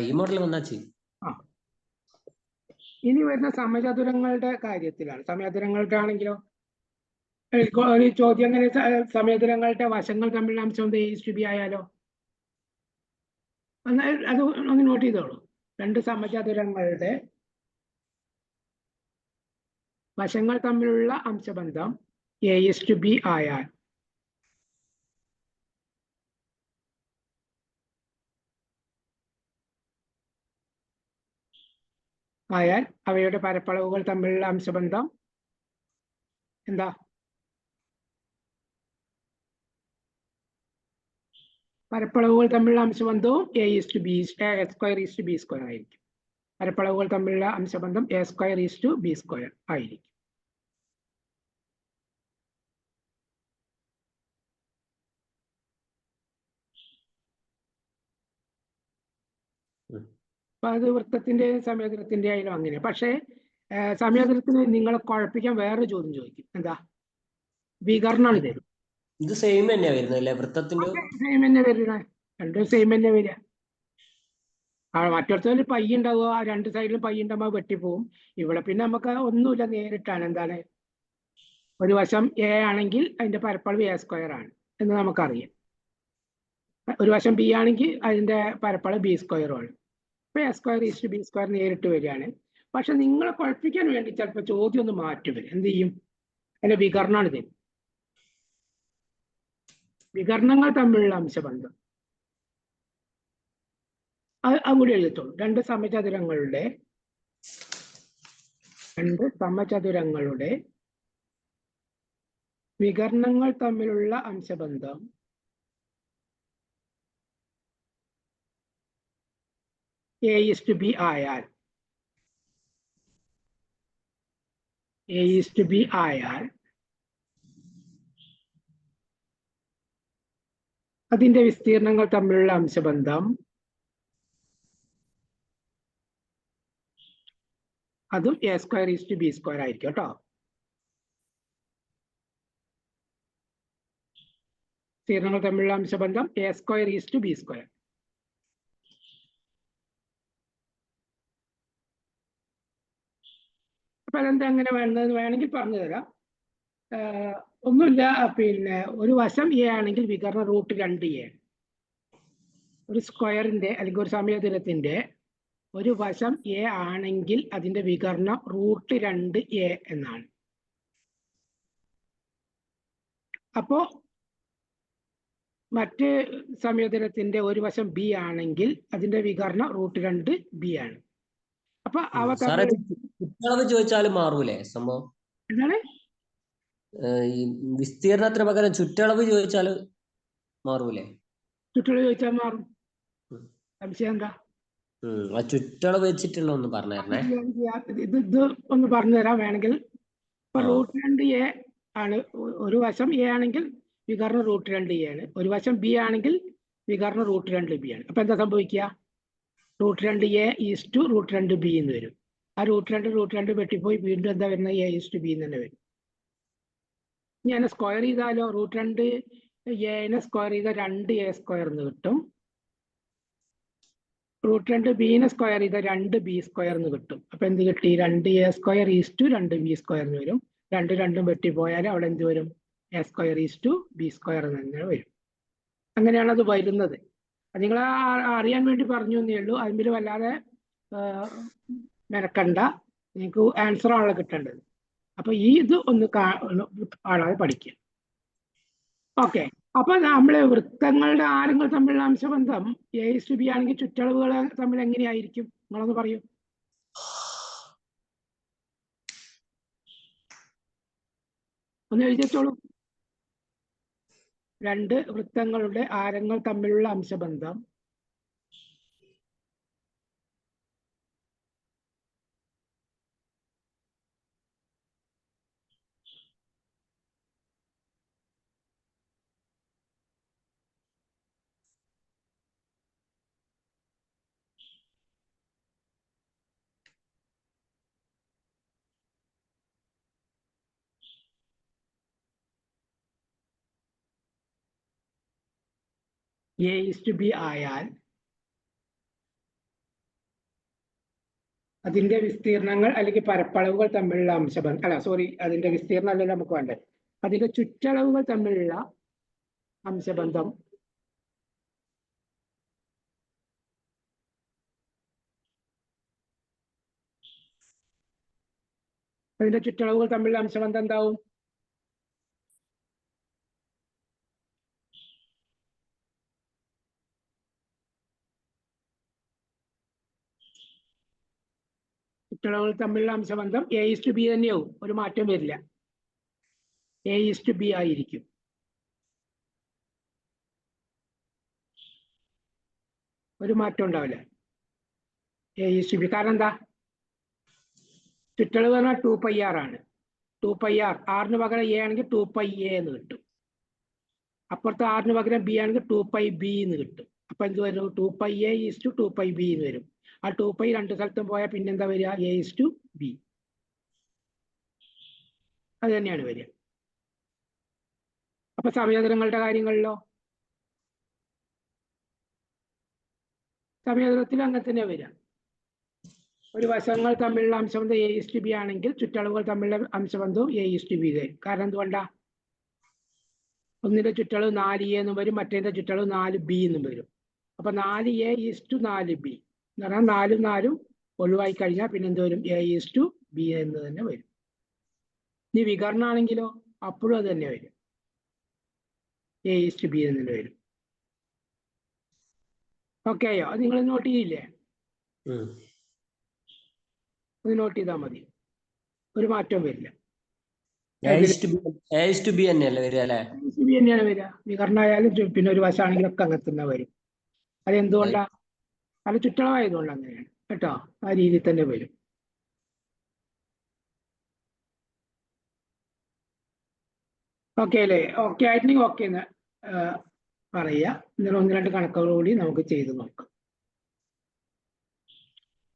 ഈ മോഡൽ വന്നാൽ ചെയ്യും. ഇനി വരുന്ന സമചതുരങ്ങളുടെ കാര്യത്തിലാണ്. സമചതുരങ്ങളുടെ ആണെങ്കിലോ ഒരു ചോദ്യം അങ്ങനെ, സമചതുരങ്ങളുടെ വശങ്ങൾ തമ്മിലുള്ള അംശം a/b ആയാലോ? അത് ഒന്ന് നോട്ട് ചെയ്തോളൂ. രണ്ട് സമചതുരങ്ങളുടെ വശങ്ങൾ തമ്മിലുള്ള അംശബന്ധം a/b ആയാൽ അവയുടെ പരപ്പളവുകൾ തമ്മിലുള്ള അംശബന്ധം എന്താ? പരപ്പളവുകൾ തമ്മിലുള്ള അംശബന്ധവും a²b² ആയിരിക്കും. പരപ്പളവുകൾ തമ്മിലുള്ള അംശബന്ധം a²b² ആയിരിക്കും. അപ്പൊ അത് വൃത്തത്തിന്റെയും സമചതുരത്തിന്റെ ആയാലും അങ്ങനെ. പക്ഷേ സമചതുരത്തിന് നിങ്ങളെ കുഴപ്പിക്കാൻ വേറൊരു ചോദ്യം ചോദിക്കും. എന്താ? വികർണാണ് തരും. ഇത് സെയിം തന്നെയാ വരുന്നല്ലേ? വൃത്തത്തിന്റെ സെയിം തന്നെ വരുന്നത്. രണ്ടും സെയിം തന്നെ വരിക. മറ്റൊരു പൈ ഉണ്ടാവുക, രണ്ട് സൈഡിലും പൈ ഉണ്ടാകുമ്പോൾ വെട്ടിപ്പോവും. ഇവിടെ പിന്നെ നമുക്ക് ഒന്നുമില്ല, നേരിട്ടാണ്. എന്താണ്? ഒരു വശം a ആണെങ്കിൽ അതിന്റെ പരപ്പളവ് a² ആണ് എന്ന് നമുക്കറിയാം. ഒരു വശം b ആണെങ്കിൽ അതിന്റെ പരപ്പളവ് b² ആണ്. അപ്പൊ a²b² നേരിട്ട് വരികയാണ്. പക്ഷെ നിങ്ങളെ കുഴപ്പിക്കാൻ വേണ്ടി ചിലപ്പോൾ ചോദ്യം ഒന്ന് മാറ്റി വരും. എന്ത് ചെയ്യും? അതിന്റെ വികർണാണ് ഇത്. വികർണങ്ങൾ തമ്മിലുള്ള അംശബന്ധം അത് കൂടി എഴുതത്തുള്ളൂ. രണ്ട് സമചതുരങ്ങളുടെ രണ്ട് സമചതുരങ്ങളുടെ വികർണങ്ങൾ തമ്മിലുള്ള അംശബന്ധം A:B ആയാൽ A:B ആയാൽ അതിന്റെ വിസ്തീർണങ്ങൾ തമ്മിലുള്ള അംശബന്ധം അതും A²:B² ആയിരിക്കും കേട്ടോ. വിസ്തീർണങ്ങൾ തമ്മിലുള്ള അംശബന്ധം A²:B². അപ്പൊ അതെന്താ അങ്ങനെ വേണ്ടതെന്ന് വേണമെങ്കിൽ പറഞ്ഞു തരാം. ഒന്നുമില്ല, പിന്നെ ഒരു വശം A ആണെങ്കിൽ വികർണ √2A. ഒരു സ്ക്വയറിന്റെ അല്ലെങ്കിൽ ഒരു സമചതുരത്തിന്റെ ഒരു വശം A ആണെങ്കിൽ അതിന്റെ വികർണം √2A എന്നാണ്. അപ്പോ മറ്റ് സമചതുരത്തിന്റെ ഒരു വശം B ആണെങ്കിൽ അതിന്റെ വികർണം √2B ആണ്. അപ്പൊ അവ ചുറ്റളവ് ചോദിച്ചാലും മാറൂലേ സംഭവം? എന്താണ്? ഈ വിസ്തീർണത്തിന് പകരം ചുറ്റളവ് ചോദിച്ചാല് മാറൂലേ? ചുറ്റളവ് ചോദിച്ചാൽ മാറും. സംശയം എന്താ? ആ ചുറ്റളവ് വെച്ചിട്ടുള്ള ഒന്ന് പറഞ്ഞേ. ഇത് ഒന്ന് പറഞ്ഞുതരാം വേണമെങ്കിൽ. ഇപ്പൊ √2A ആണ്. ഒരു വശം A ആണെങ്കിൽ വികർണം √2A ആണ്. ഒരു വശം B ആണെങ്കിൽ വികർണം √2B ആണ്. അപ്പൊ എന്താ സംഭവിക്കുക? √2A ഈസ് √2B എന്ന് വരും. ആ √2 വെട്ടിപ്പോയി വീണ്ടും എന്താ വരുന്നത്? A:B എന്ന് തന്നെ വരും. ഞാൻ സ്ക്വയർ ചെയ്താലോ? √2A സ്ക്വയർ ചെയ്താൽ 2A² എന്ന് കിട്ടും. √2B സ്ക്വയർ ചെയ്താൽ 2B² എന്ന് കിട്ടും. അപ്പൊ എന്ത് കിട്ടി? 2A² ഈസ് 2B² എന്ന് വരും. രണ്ടും വെട്ടിപ്പോയാൽ അവിടെ എന്ത് വരും? A² ഈസ് B² എന്ന് തന്നെ വരും. അങ്ങനെയാണ് അത് വരുന്നത്. നിങ്ങൾ അറിയാൻ വേണ്ടി പറഞ്ഞു എന്നേ ഉള്ളൂ. അതിൽ വല്ലാതെ മെനക്കണ്ട. നിങ്ങൾക്ക് ആൻസർ ആണല്ലോ കിട്ടേണ്ടത്. അപ്പൊ ഇത് ഒന്ന് ആളാതെ പഠിക്കുക. ഓക്കെ. അപ്പൊ നമ്മള് വൃത്തങ്ങളുടെ ആരങ്ങൾ തമ്മിലുള്ള അംശബന്ധം A:B ആണെങ്കിൽ ചുറ്റളവുകൾ തമ്മിൽ എങ്ങനെയായിരിക്കും? നിങ്ങളൊന്ന് പറയൂ. ഒന്ന് എഴുതിച്ചോളൂ. രണ്ട് വൃത്തങ്ങളുടെ ആരങ്ങൾ തമ്മിലുള്ള അംശബന്ധം A:B ആയാൽ അതിന്റെ വിസ്തീർണങ്ങൾ അല്ലെങ്കിൽ പരപ്പളവുകൾ തമ്മിലുള്ള അംശബന്ധം അതിന്റെ വിസ്തീർണം അല്ലല്ലോ നമുക്ക് വേണ്ടത്. അതിന്റെ ചുറ്റളവുകൾ തമ്മിലുള്ള അംശബന്ധം എന്താവും? ചുറ്റളവുകൾ തമ്മിലുള്ള അംശബന്ധം A:B തന്നെയാവും. ഒരു മാറ്റം വരില്ല. A:B ആയിരിക്കും. ഒരു മാറ്റം ഉണ്ടാവില്ല. A:B. കാരണം എന്താ? ചുറ്റളവ് പറഞ്ഞാൽ 2πr ആണ്. 2πr. R പകരം A ആണെങ്കിൽ 2πA എന്ന് കിട്ടും. അപ്പുറത്ത് R പകരം B ആണെങ്കിൽ 2πB എന്ന് കിട്ടും. അപ്പൊ എന്ത് വരും? 2πA ഈസ് 2πB എന്ന് വരും. ആ 2π രണ്ട് സ്ഥലത്തും പോയാൽ പിന്നെന്താ വരിക? A:B. അത് തന്നെയാണ് വരിക. അപ്പൊ സമചതുരങ്ങളുടെ കാര്യങ്ങളിലോ? സമചതുരത്തിൽ അങ്ങനെ തന്നെ വരിക. ഒരു വശങ്ങൾ തമ്മിലുള്ള അംശബന്ധം A:B ആണെങ്കിൽ ചുറ്റളവുകൾ തമ്മിലുള്ള അംശബന്ധവും A:B ആയിരിക്കും. കാരണം എന്തുകൊണ്ടാ? ഒന്നിന്റെ ചുറ്റളവ് 4A എന്നും വരും, മറ്റേതിന്റെ ചുറ്റളവ് 4B എന്നും വരും. അപ്പൊ 4A ഈസ് 4B എന്ന് പറഞ്ഞാൽ 4ഉം 4ഉം ഒഴിവായി കഴിഞ്ഞാൽ പിന്നെ എന്ത് വരും? A:B എന്ന് തന്നെ വരും. ഇനി വികർണാണെങ്കിലോ? അപ്പോഴും അത് തന്നെ വരും. A:B എന്ന് തന്നെ വരും. ഓക്കെയോ? അത് നിങ്ങൾ നോട്ട് ചെയ്യില്ലേ? ഇത് നോട്ട് ചെയ്താൽ മതി, ഒരു മാറ്റവും വരില്ല. A/B തന്നെയല്ലേ വരിക അല്ലേ? A/B തന്നെയാണ് വരിക. വികർണായാലും പിന്നെ ഒരു വശമാണെങ്കിലൊക്കെ അങ്ങനെ തന്നെ വരും. അതെന്തുകൊണ്ടാ? അത് ചുറ്റളവായതുകൊണ്ട് അങ്ങനെയാണ് കേട്ടോ. ആ രീതിയിൽ തന്നെ വരും. ഓക്കെ അല്ലേ? ഓക്കെ ആയിട്ടുണ്ടെങ്കിൽ ഓക്കെ എന്ന് പറയുക. ഇങ്ങനെ 1-2 കണക്കുകൾ കൂടി നമുക്ക് ചെയ്ത് നോക്കാം.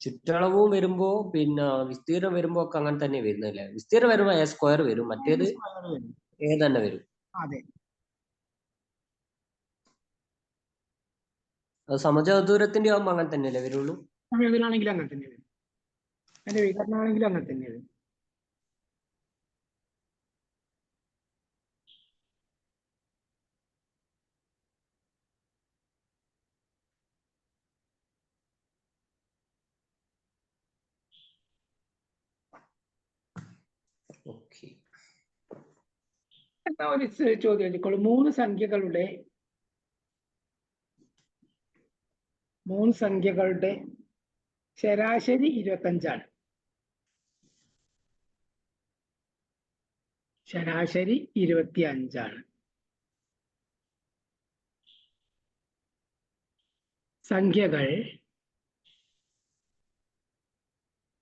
ചുറ്റളവും വരുമ്പോ പിന്നെ വിസ്തീർണം വരുമ്പോ ഒക്കെ അങ്ങനെ തന്നെ വരുന്നല്ലേ? വിസ്തീർണം വരുമ്പോ A² വരും, മറ്റേത് A തന്നെ വരും. അതെ. അത് സമചതുരത്തിന്റെ ആവുമ്പോ അങ്ങനെ തന്നെയല്ലേ വരുള്ളൂ? സമയത്തിനാണെങ്കിലും അങ്ങനെ തന്നെ വരും. അതിന്റെ വികരണമാണെങ്കിലും അങ്ങനെ തന്നെ വരും. ഓക്കെ. എന്താ ഒരു ചോദ്യം ചോദിക്കോളൂ. മൂന്ന് സംഖ്യകളുടെ ശരാശരി 25ആണ്. ശരാശരി 25ആണ്. സംഖ്യകൾ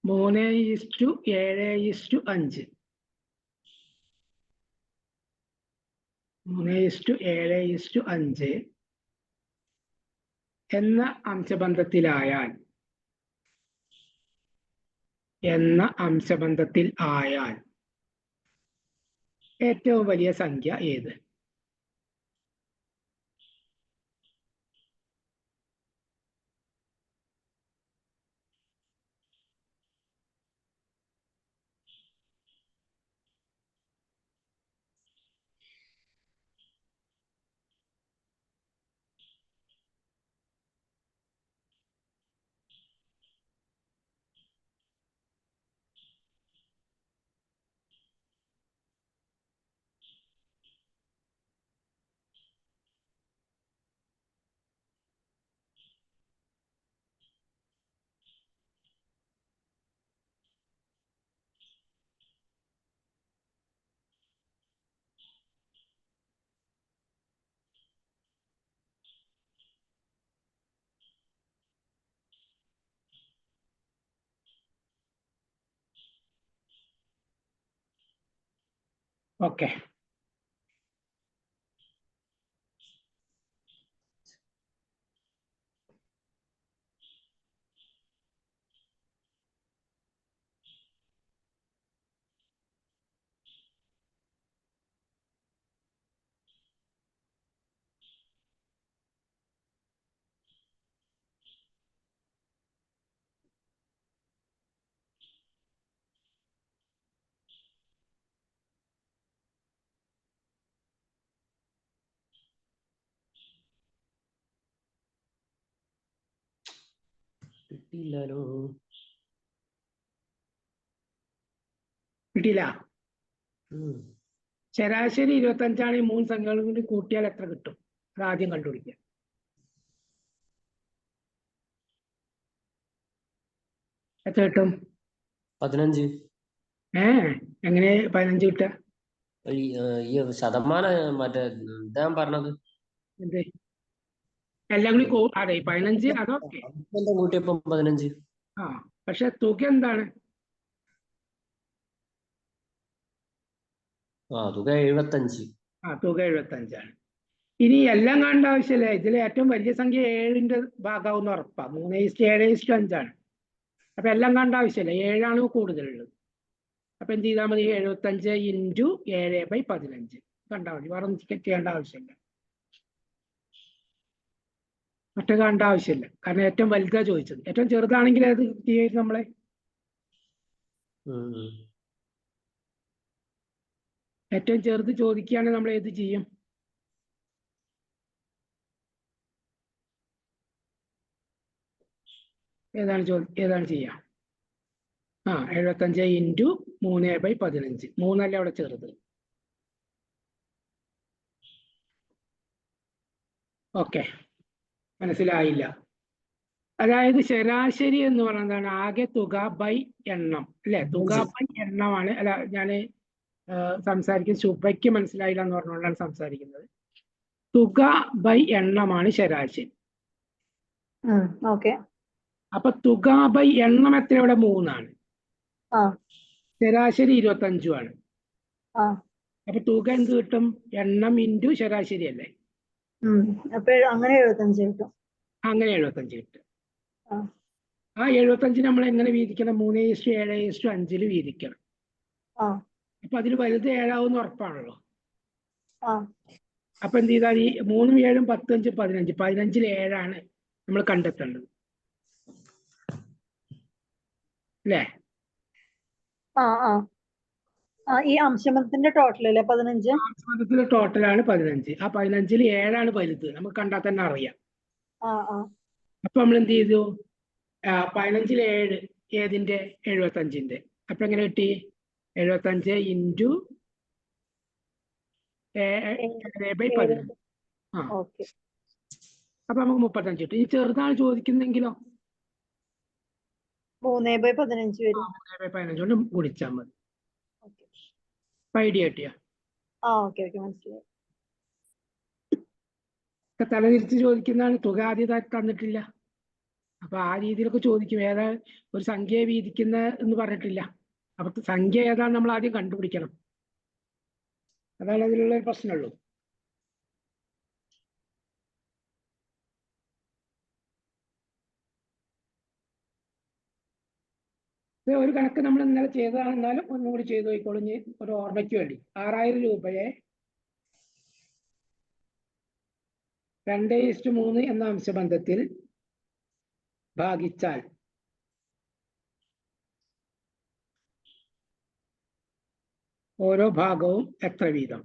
3:7:5. 3:7:5 എന്ന അംശബന്ധത്തിൽ ആയാൽ ഏറ്റവും വലിയ സംഖ്യ ഏത്? ഓക്കെ. കിട്ടിയില്ലാലോ. കിട്ടിയില്ല. ശരാശരി 25ആണ്. ഈ മൂന്ന് സംഖ്യകളും കൂടി കൂട്ടിയാൽ എത്ര കിട്ടും? അത് ആദ്യം കണ്ടുപിടിക്കുക. എത്ര കിട്ടും? 15. എങ്ങനെ 15 കിട്ടുക? ഈ ശതമാനം മറ്റേ ഇതാ പറഞ്ഞത്. എന്ത് എല്ലാം കൂടി അതെ 15 അതൊക്കെ കൂട്ടിയപ്പോ 15. പക്ഷെ തുക എന്താണ്? തുക 75. തുക 75ആണ്. ഇനി എല്ലാം കാണേണ്ട ആവശ്യമില്ല. ഇതിലെ ഏറ്റവും വലിയ സംഖ്യ 7ന്റെ ഭാഗമാവുന്ന ഉറപ്പാ. 3:7:5ആണ്. അപ്പൊ എല്ലാം കാണേണ്ട ആവശ്യമില്ല. 7ആണ് കൂടുതലുള്ളത്. അപ്പൊ എന്ത് ചെയ്താൽ മതി? 75 × 7/15 കണ്ടാൽ മതി. വേറെ ഒന്നും ചെയ്യേണ്ട ആവശ്യമില്ല. മറ്റേ കാണേണ്ട ആവശ്യമില്ല. കാരണം ഏറ്റവും വലുതാ ചോദിച്ചത്. ഏറ്റവും ചെറുതാണെങ്കിൽ അത് ചെയ്യാൻ നമ്മളെ ഏറ്റവും ചെറുത് ചോദിക്കുകയാണെങ്കിൽ നമ്മൾ ഏത് ചെയ്യും? ഏതാണ് ചെയ്യാം? 75 × 3/15. 3 അവിടെ ചെറുത്. ഓക്കെ, മനസ്സിലായില്ല? അതായത് ശരാശരി എന്ന് പറയുന്നതാണ് ആകെ തുക ബൈ എണ്ണം അല്ലെ? തുക ബൈ എണ്ണമാണ്. അല്ല, ഞാൻ സംസാരിക്കുന്നത് ശുഭയ്ക്ക് മനസ്സിലായില്ല എന്ന് പറഞ്ഞുകൊണ്ടാണ് സംസാരിക്കുന്നത്. തുക ബൈ എണ്ണമാണ് ശരാശരി. ഓക്കെ. അപ്പൊ തുക ബൈ എണ്ണം എത്ര? ഇവിടെ 3 ശരാശരി 25 അപ്പൊ തുക എന്ത് കിട്ടും? എണ്ണം ഇൻറ്റു ശരാശരി അല്ലേ? അപ്പൊ അങ്ങനെ 75 കിട്ടും. അങ്ങനെ 75 കിട്ടും. ആ 75 നമ്മൾ എങ്ങനെ വീതിക്കണം? 3:7:5 വീതിക്കണം. അപ്പൊ അതിൽ വലുത് 7 ഉറപ്പാണല്ലോ. അപ്പൊ എന്ത് ചെയ്താൽ ഈ 3 7 10 5 15 15-ൽ 7 നമ്മൾ കണ്ടെത്തേണ്ടത് അല്ലേ? ഈ അംശബന്ധത്തിന്റെ ടോട്ടൽ അല്ലേ 15? അംശബന്ധത്തിന്റെ ടോട്ടലാണ് 15. ആ 15-ൽ 7 വലുത് നമുക്ക് കണ്ടാൽ തന്നെ അറിയാം. അപ്പൊ നമ്മൾ എന്ത് ചെയ്തു? 15-ൽ 7 ഏതിന്റെ? 75-ന്റെ. അപ്പൊ എങ്ങനെ കിട്ടി? 75 ഇൻറ്റു 7/15. അപ്പൊ നമുക്ക് 35 കിട്ടും. ഈ ചെറുതാണ് ചോദിക്കുന്നെങ്കിലോ 3/15 വരും. 3/15 കൊണ്ട് ഗുണിച്ചാൽ മതി. ഐഡിയ കിട്ടിയ? മനസ്സിലായി. തലതിരിച്ച് ചോദിക്കുന്നതാണ്. തുക ആദ്യം തന്നിട്ടില്ല. അപ്പൊ ആ രീതിയിലൊക്കെ ചോദിക്കും. ഏതാ ഒരു സംഖ്യയെ വീതിക്കുന്ന എന്ന് പറഞ്ഞിട്ടില്ല. അപ്പൊ സംഖ്യ ഏതാണ് നമ്മൾ ആദ്യം കണ്ടുപിടിക്കണം. അതാണ് അതിലുള്ള പ്രശ്നമുള്ളൂ. ഒരു കണക്ക് നമ്മൾ ഇന്നലെ ചെയ്തതാണെന്നാലും ഒന്നുകൂടി ചെയ്തു പോയിക്കോളൂ. ഒരു ഓർമ്മയ്ക്ക് വേണ്ടി 6000 രൂപയെ 2:3 എന്ന അംശബന്ധത്തിൽ ഭാഗിച്ചാൽ ഓരോ ഭാഗവും എത്ര വീതം?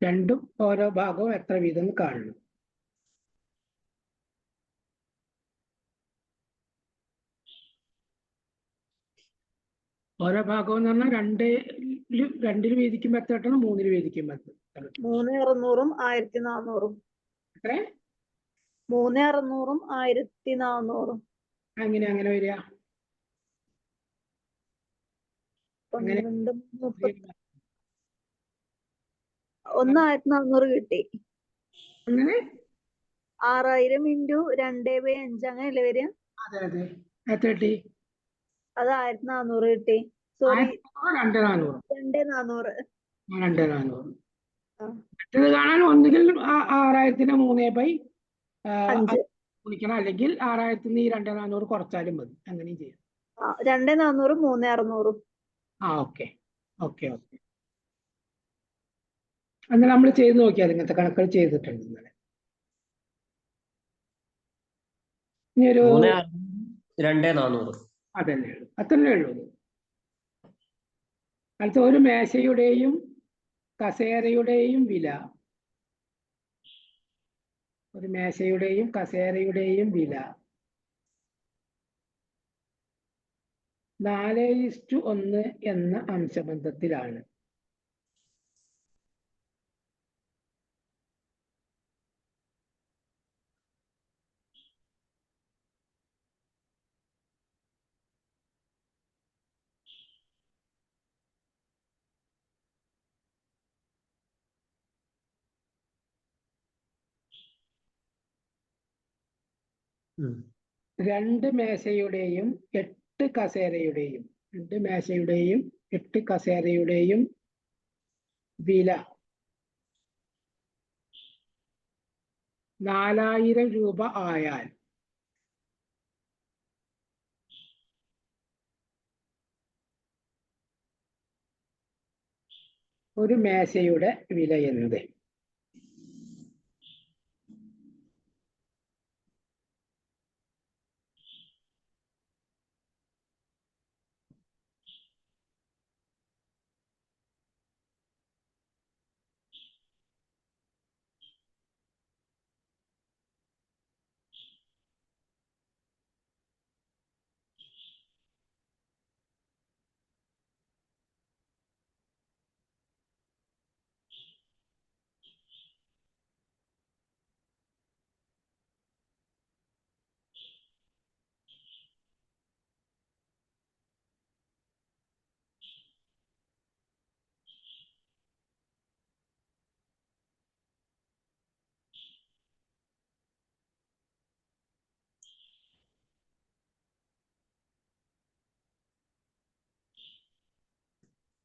രണ്ടും ഓരോ ഭാഗവും എത്ര വീതം കാണണം. ഓരോ ഭാഗവും എന്ന് പറഞ്ഞാൽ 2-ൽ വീതിക്കുമ്പോ എത്ര കിട്ടണം? 3-ൽ വീതിക്കുമ്പോ 3600-ഉം 1400-ഉം. എത്ര? 3600-ഉം 1400-ഉം. അങ്ങനെ വരിക? 12 1400 കിട്ടി. അങ്ങനെ 6000 ഇൻറ്റു 2/5 അങ്ങനെയല്ലേ വരിക? അതെ. എത്ര കിട്ടി? അത് 1400 കിട്ടി. സോറി, 2400. 2400. 2400. മറ്റേത് കാണാൻ ഒന്നുകിൽ 6000-നെ 3/5 ഗുണിക്കണം, അല്ലെങ്കിൽ 6000-ന് ഈ 2400 കുറച്ചാലും മതി. അങ്ങനെയും ചെയ്യാം. 2400-ഉം 3600-ഉം. ഓക്കെ. അങ്ങനെ നമ്മൾ ചെയ്ത് നോക്കിയാൽ ഇങ്ങനത്തെ കണക്കുകൾ ചെയ്തിട്ടുണ്ട് ഇന്നലെ. ഇനി ഒരു 2,400. അതന്നെ ഉള്ളൂ. അത്രേ ഉള്ളൂ. അടുത്ത ഒരു മേശയുടെയും കസേരയുടെയും വില 4:1 എന്ന അംശബന്ധത്തിലാണ്. രണ്ട് മേശയുടെയും 8 കസേരയുടെയും വില 4000 രൂപ ആയാൽ ഒരു മേശയുടെ വില എന്ത്?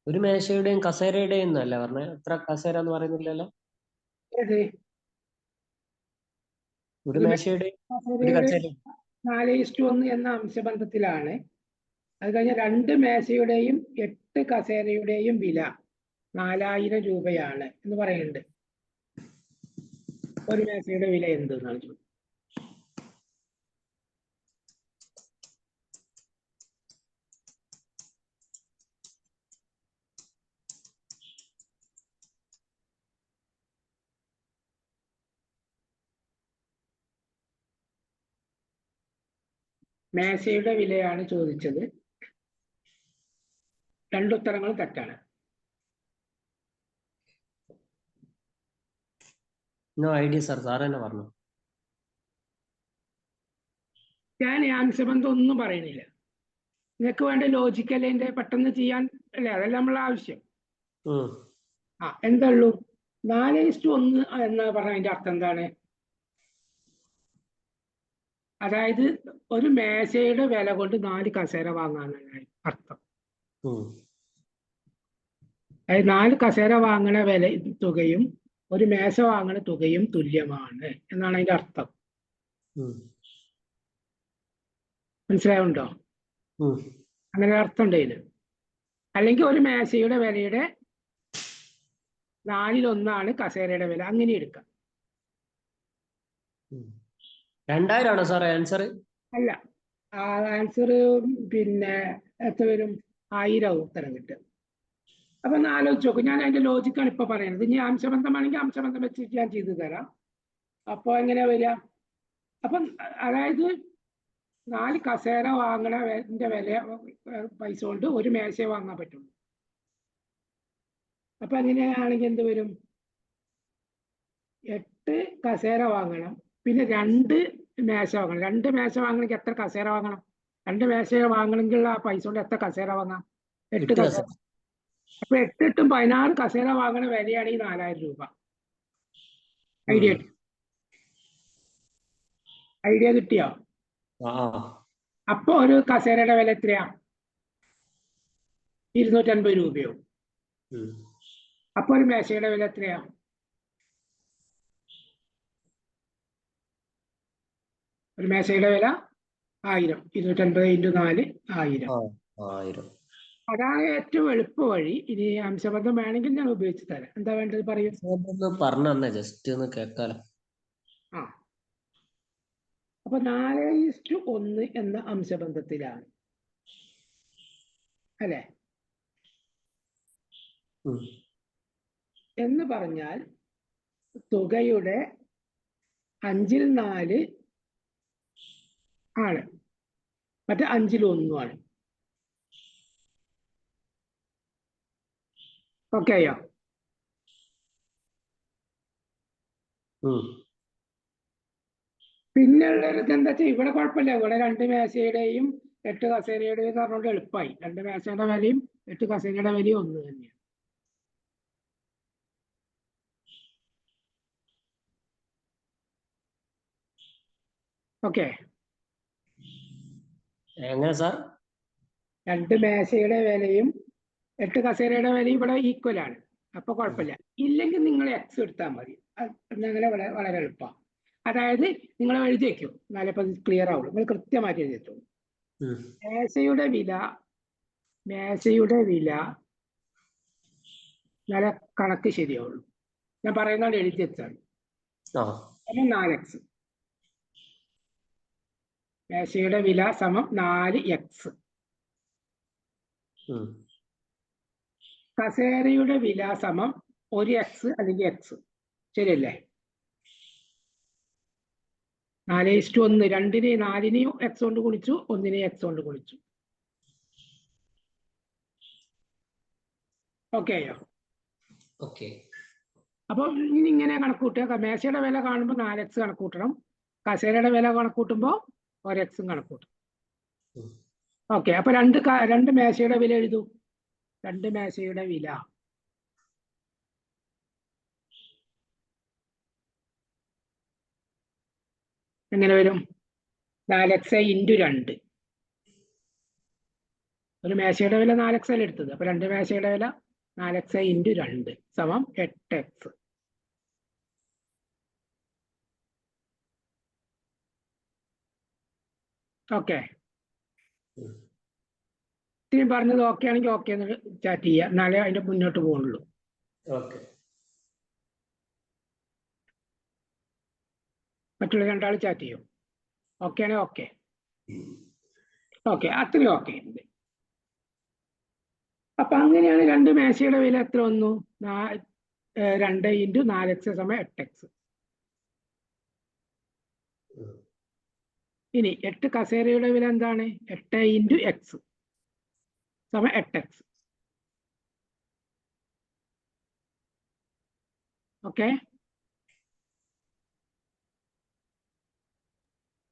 ഒരു മേശയുടെയും കസേരയുടെയും അല്ല പറഞ്ഞ, എത്ര കസേര എന്ന് പറയുന്നില്ലല്ലോ. ഏത് ഒരു മേശയുടെയും ഒരു കസേരയുടെ കസേരയും. 4:1 എന്ന അംശബന്ധത്തിലാണ്. അത് കഴിഞ്ഞ 2 മേശയുടെയും 8 കസേരയുടെയും വില 4000 രൂപയാണ് എന്ന് പറയുന്നുണ്ട്. ഒരു മേശയുടെ വില എന്തെന്നാണ് ചോദിച്ചത്. മേശയുടെ വിലയാണ് ചോദിച്ചത്. 2 ഉത്തരങ്ങളും തെറ്റാണ്. നോ ഐഡിയ സർ, സാർ തന്നെ പറഞ്ഞു. ഞാൻ ഈ അംശബന്ധം ഒന്നും പറയണില്ല. നിങ്ങൾക്ക് വേണ്ട ലോജിക്കലിന്റെ പെട്ടെന്ന് ചെയ്യാൻ അല്ലേ, അതല്ല നമ്മളെ ആവശ്യം. എന്താ ഉള്ളൂ 4:1 എന്ന് പറഞ്ഞതിന്റെ അർത്ഥം എന്താണ്? അതായത് ഒരു മേശയുടെ വില കൊണ്ട് 4 കസേര വാങ്ങാനാണ് അർത്ഥം. അതായത് 4 കസേര വാങ്ങണ വില തുകയും ഒരു മേശ വാങ്ങണ തുകയും തുല്യമാണ് എന്നാണ് അതിന്റെ അർത്ഥം. മനസ്സിലാവുണ്ടോ? അങ്ങനെ അർത്ഥം ഉണ്ട് ഇതിന്. അല്ലെങ്കിൽ ഒരു മേശയുടെ വിലയുടെ 4/1 കസേരയുടെ വില, അങ്ങനെ എടുക്കാം. 2000 ആണോ സാർ ആൻസർ? അല്ല, ആൻസർ പിന്നെ എത്ര വരും? 1000 ഉത്തരം കിട്ടുക. അപ്പൊ ഒന്ന് ആലോചിച്ച് നോക്കും. ഞാൻ അതിന്റെ ലോജിക്കാണ് ഇപ്പൊ പറയുന്നത്. ഇനി അംശബന്ധമാണെങ്കിൽ അംശബന്ധം വെച്ചിട്ട് ഞാൻ ചെയ്തു തരാം. അപ്പൊ എങ്ങനെ വരിക? അപ്പം അതായത് 4 കസേര വാങ്ങണതിന്റെ വില പൈസ കൊണ്ട് ഒരു മേശയെ വാങ്ങാൻ പറ്റുള്ളൂ. അപ്പൊ അങ്ങനെയാണെങ്കിൽ എന്ത് വരും? 8 കസേര വാങ്ങണം, പിന്നെ 2 മേശ വാങ്ങണം. 2 മേശ വാങ്ങണമെങ്കിൽ എത്ര കസേര വാങ്ങണം? 2 മേശ വാങ്ങണമെങ്കിൽ ആ പൈസ കൊണ്ട് എത്ര കസേര വാങ്ങാം? 8 കസേര. അപ്പൊ 8 × 16 കസേര വാങ്ങണ വിലയാണ് ഈ 4000 രൂപ. ഐഡിയ കിട്ടിയോ? അപ്പൊ ഒരു കസേരയുടെ വില എത്രയാ? 250 രൂപയോ? അപ്പൊ ഒരു മേശയുടെ വില എത്രയാ? ഒരു മേശയുടെ വില 1000. 250 × 4 1000. അതാണ് ഏറ്റവും എളുപ്പ വഴി. ഇനി അംശബന്ധം വേണമെങ്കിൽ ഞാൻ ഉപയോഗിച്ച് തരാം. എന്താ വേണ്ടത് പറയൂ. പറഞ്ഞു ജസ്റ്റ് ഒന്ന് കേൾക്കാലോ. അപ്പൊ 4:1 എന്ന അംശബന്ധത്തിലാണ് അല്ലെ എന്ന് പറഞ്ഞാൽ തുകയുടെ 4/5 ആണ്, മറ്റേ 5/1 ആണ്. ഓക്കെയോ? പിന്നെയുള്ളത് എന്താ വെച്ചാൽ ഇവിടെ കുഴപ്പമില്ല. ഇവിടെ 2 മേശയുടെയും 8 കസേരയുടെയും പറഞ്ഞുകൊണ്ട് എളുപ്പമായി. 2 മേശയുടെ വിലയും 8 കസേരയുടെ വിലയും ഒന്ന് തന്നെയാണ്. ഓക്കെ. എങ്ങനെ സാർ? 2 മേശയുടെ വിലയും 8 കസേരയുടെ വിലയും ഇവിടെ ഈക്വൽ ആണ്. അപ്പൊ കുഴപ്പമില്ല. ഇല്ലെങ്കിൽ നിങ്ങൾ എക്സ് എടുത്താൽ മതി. അങ്ങനെ വളരെ എളുപ്പമാണ്. അതായത് നിങ്ങൾ എഴുതി വയ്ക്കും, എന്നാലേ ഇപ്പൊ ക്ലിയർ ആവുള്ളൂ. നിങ്ങൾ കൃത്യമായിട്ട് എഴുതി വെച്ചോളൂ. മേശയുടെ വില നല്ല കണക്ക് ശരിയാവുള്ളൂ. ഞാൻ പറയുന്നതാണ് എഴുതി വെച്ചാൽ 4x. മേശയുടെ വില സമം 4x. കസേരയുടെ വില സമം 1x അല്ലെങ്കിൽ x. ശരിയല്ലേ? 4:1. 2-നെ 4-നെയും x കൊണ്ട് ഗുണിച്ചു, 1-നെ x കൊണ്ട് ഗുണിച്ചു. ഓക്കെയോ? ഓക്കെ. അപ്പൊ ഇനി ഇങ്ങനെ കണക്കൂട്ടുക. മേശയുടെ വില കാണുമ്പോൾ 4x കണക്കൂട്ടണം, കസേരയുടെ വില കണക്കൂട്ടുമ്പോൾ 1x കണക്കൂട്ടണം. ഓക്കെ. അപ്പൊ 2 മേശയുടെ വില എഴുതൂ. 2 മേശയുടെ വില എങ്ങനെ വരും? 4x × 2. ഒരു മേശയുടെ വില 4x അല്ലേ എടുത്തത്. അപ്പൊ 2 മേശയുടെ വില 4x × 2 സമം 8x. ഓക്കെ, ഇത്രയും പറഞ്ഞത് ഓക്കെ ആണെങ്കിൽ ഓക്കെ എന്ന് ചാറ്റ് ചെയ്യുക, എന്നാലേ അതിന്റെ മുന്നോട്ട് പോകുള്ളൂ. ഓക്കെ, മറ്റുള്ള 2 ആൾ ചാറ്റ് ചെയ്യും. ഓക്കെ ആണെങ്കിൽ ഓക്കെ. ഓക്കെ, അത്രയും ഓക്കെ. അപ്പൊ അങ്ങനെയാണ് 2 മേശയുടെ വില എത്ര വന്നു? 2 × 4x സമം 8x. ഇനി 8 കസേരയുടെ വില എന്താണ്? 8 × x സമം 8x. Okay,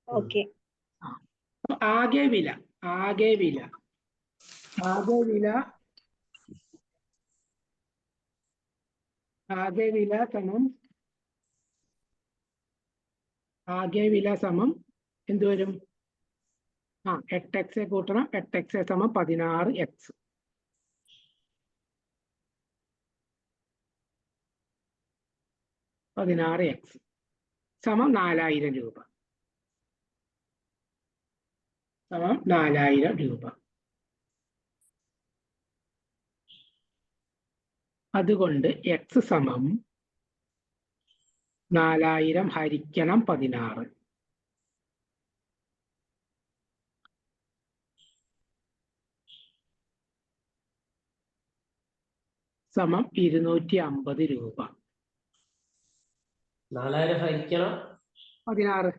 okay. ആകെ വില സമം എന്ത് വരും? 8x കൂട്ടണം 8x സമം 16x. സമം 4000 രൂപ. സമം 4000 രൂപ. അതുകൊണ്ട് x സമം 4000 ഹരിക്കണം 16 സമം 250 രൂപ. 4000 ഹരിക്കണം 16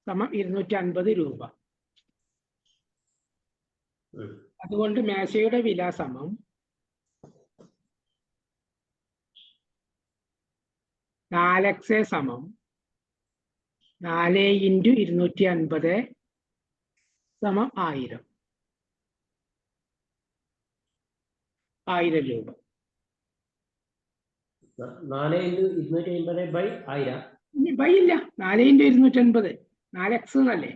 സമം 250 രൂപ. അതുകൊണ്ട് മേശയുടെ വില സമം 4x സമം 4 × 250 സമം 1000 രൂപ. 4 × 250 ബൈ 1000. ബൈ ഇല്ല, 4 × 250 4x എന്നല്ലേ?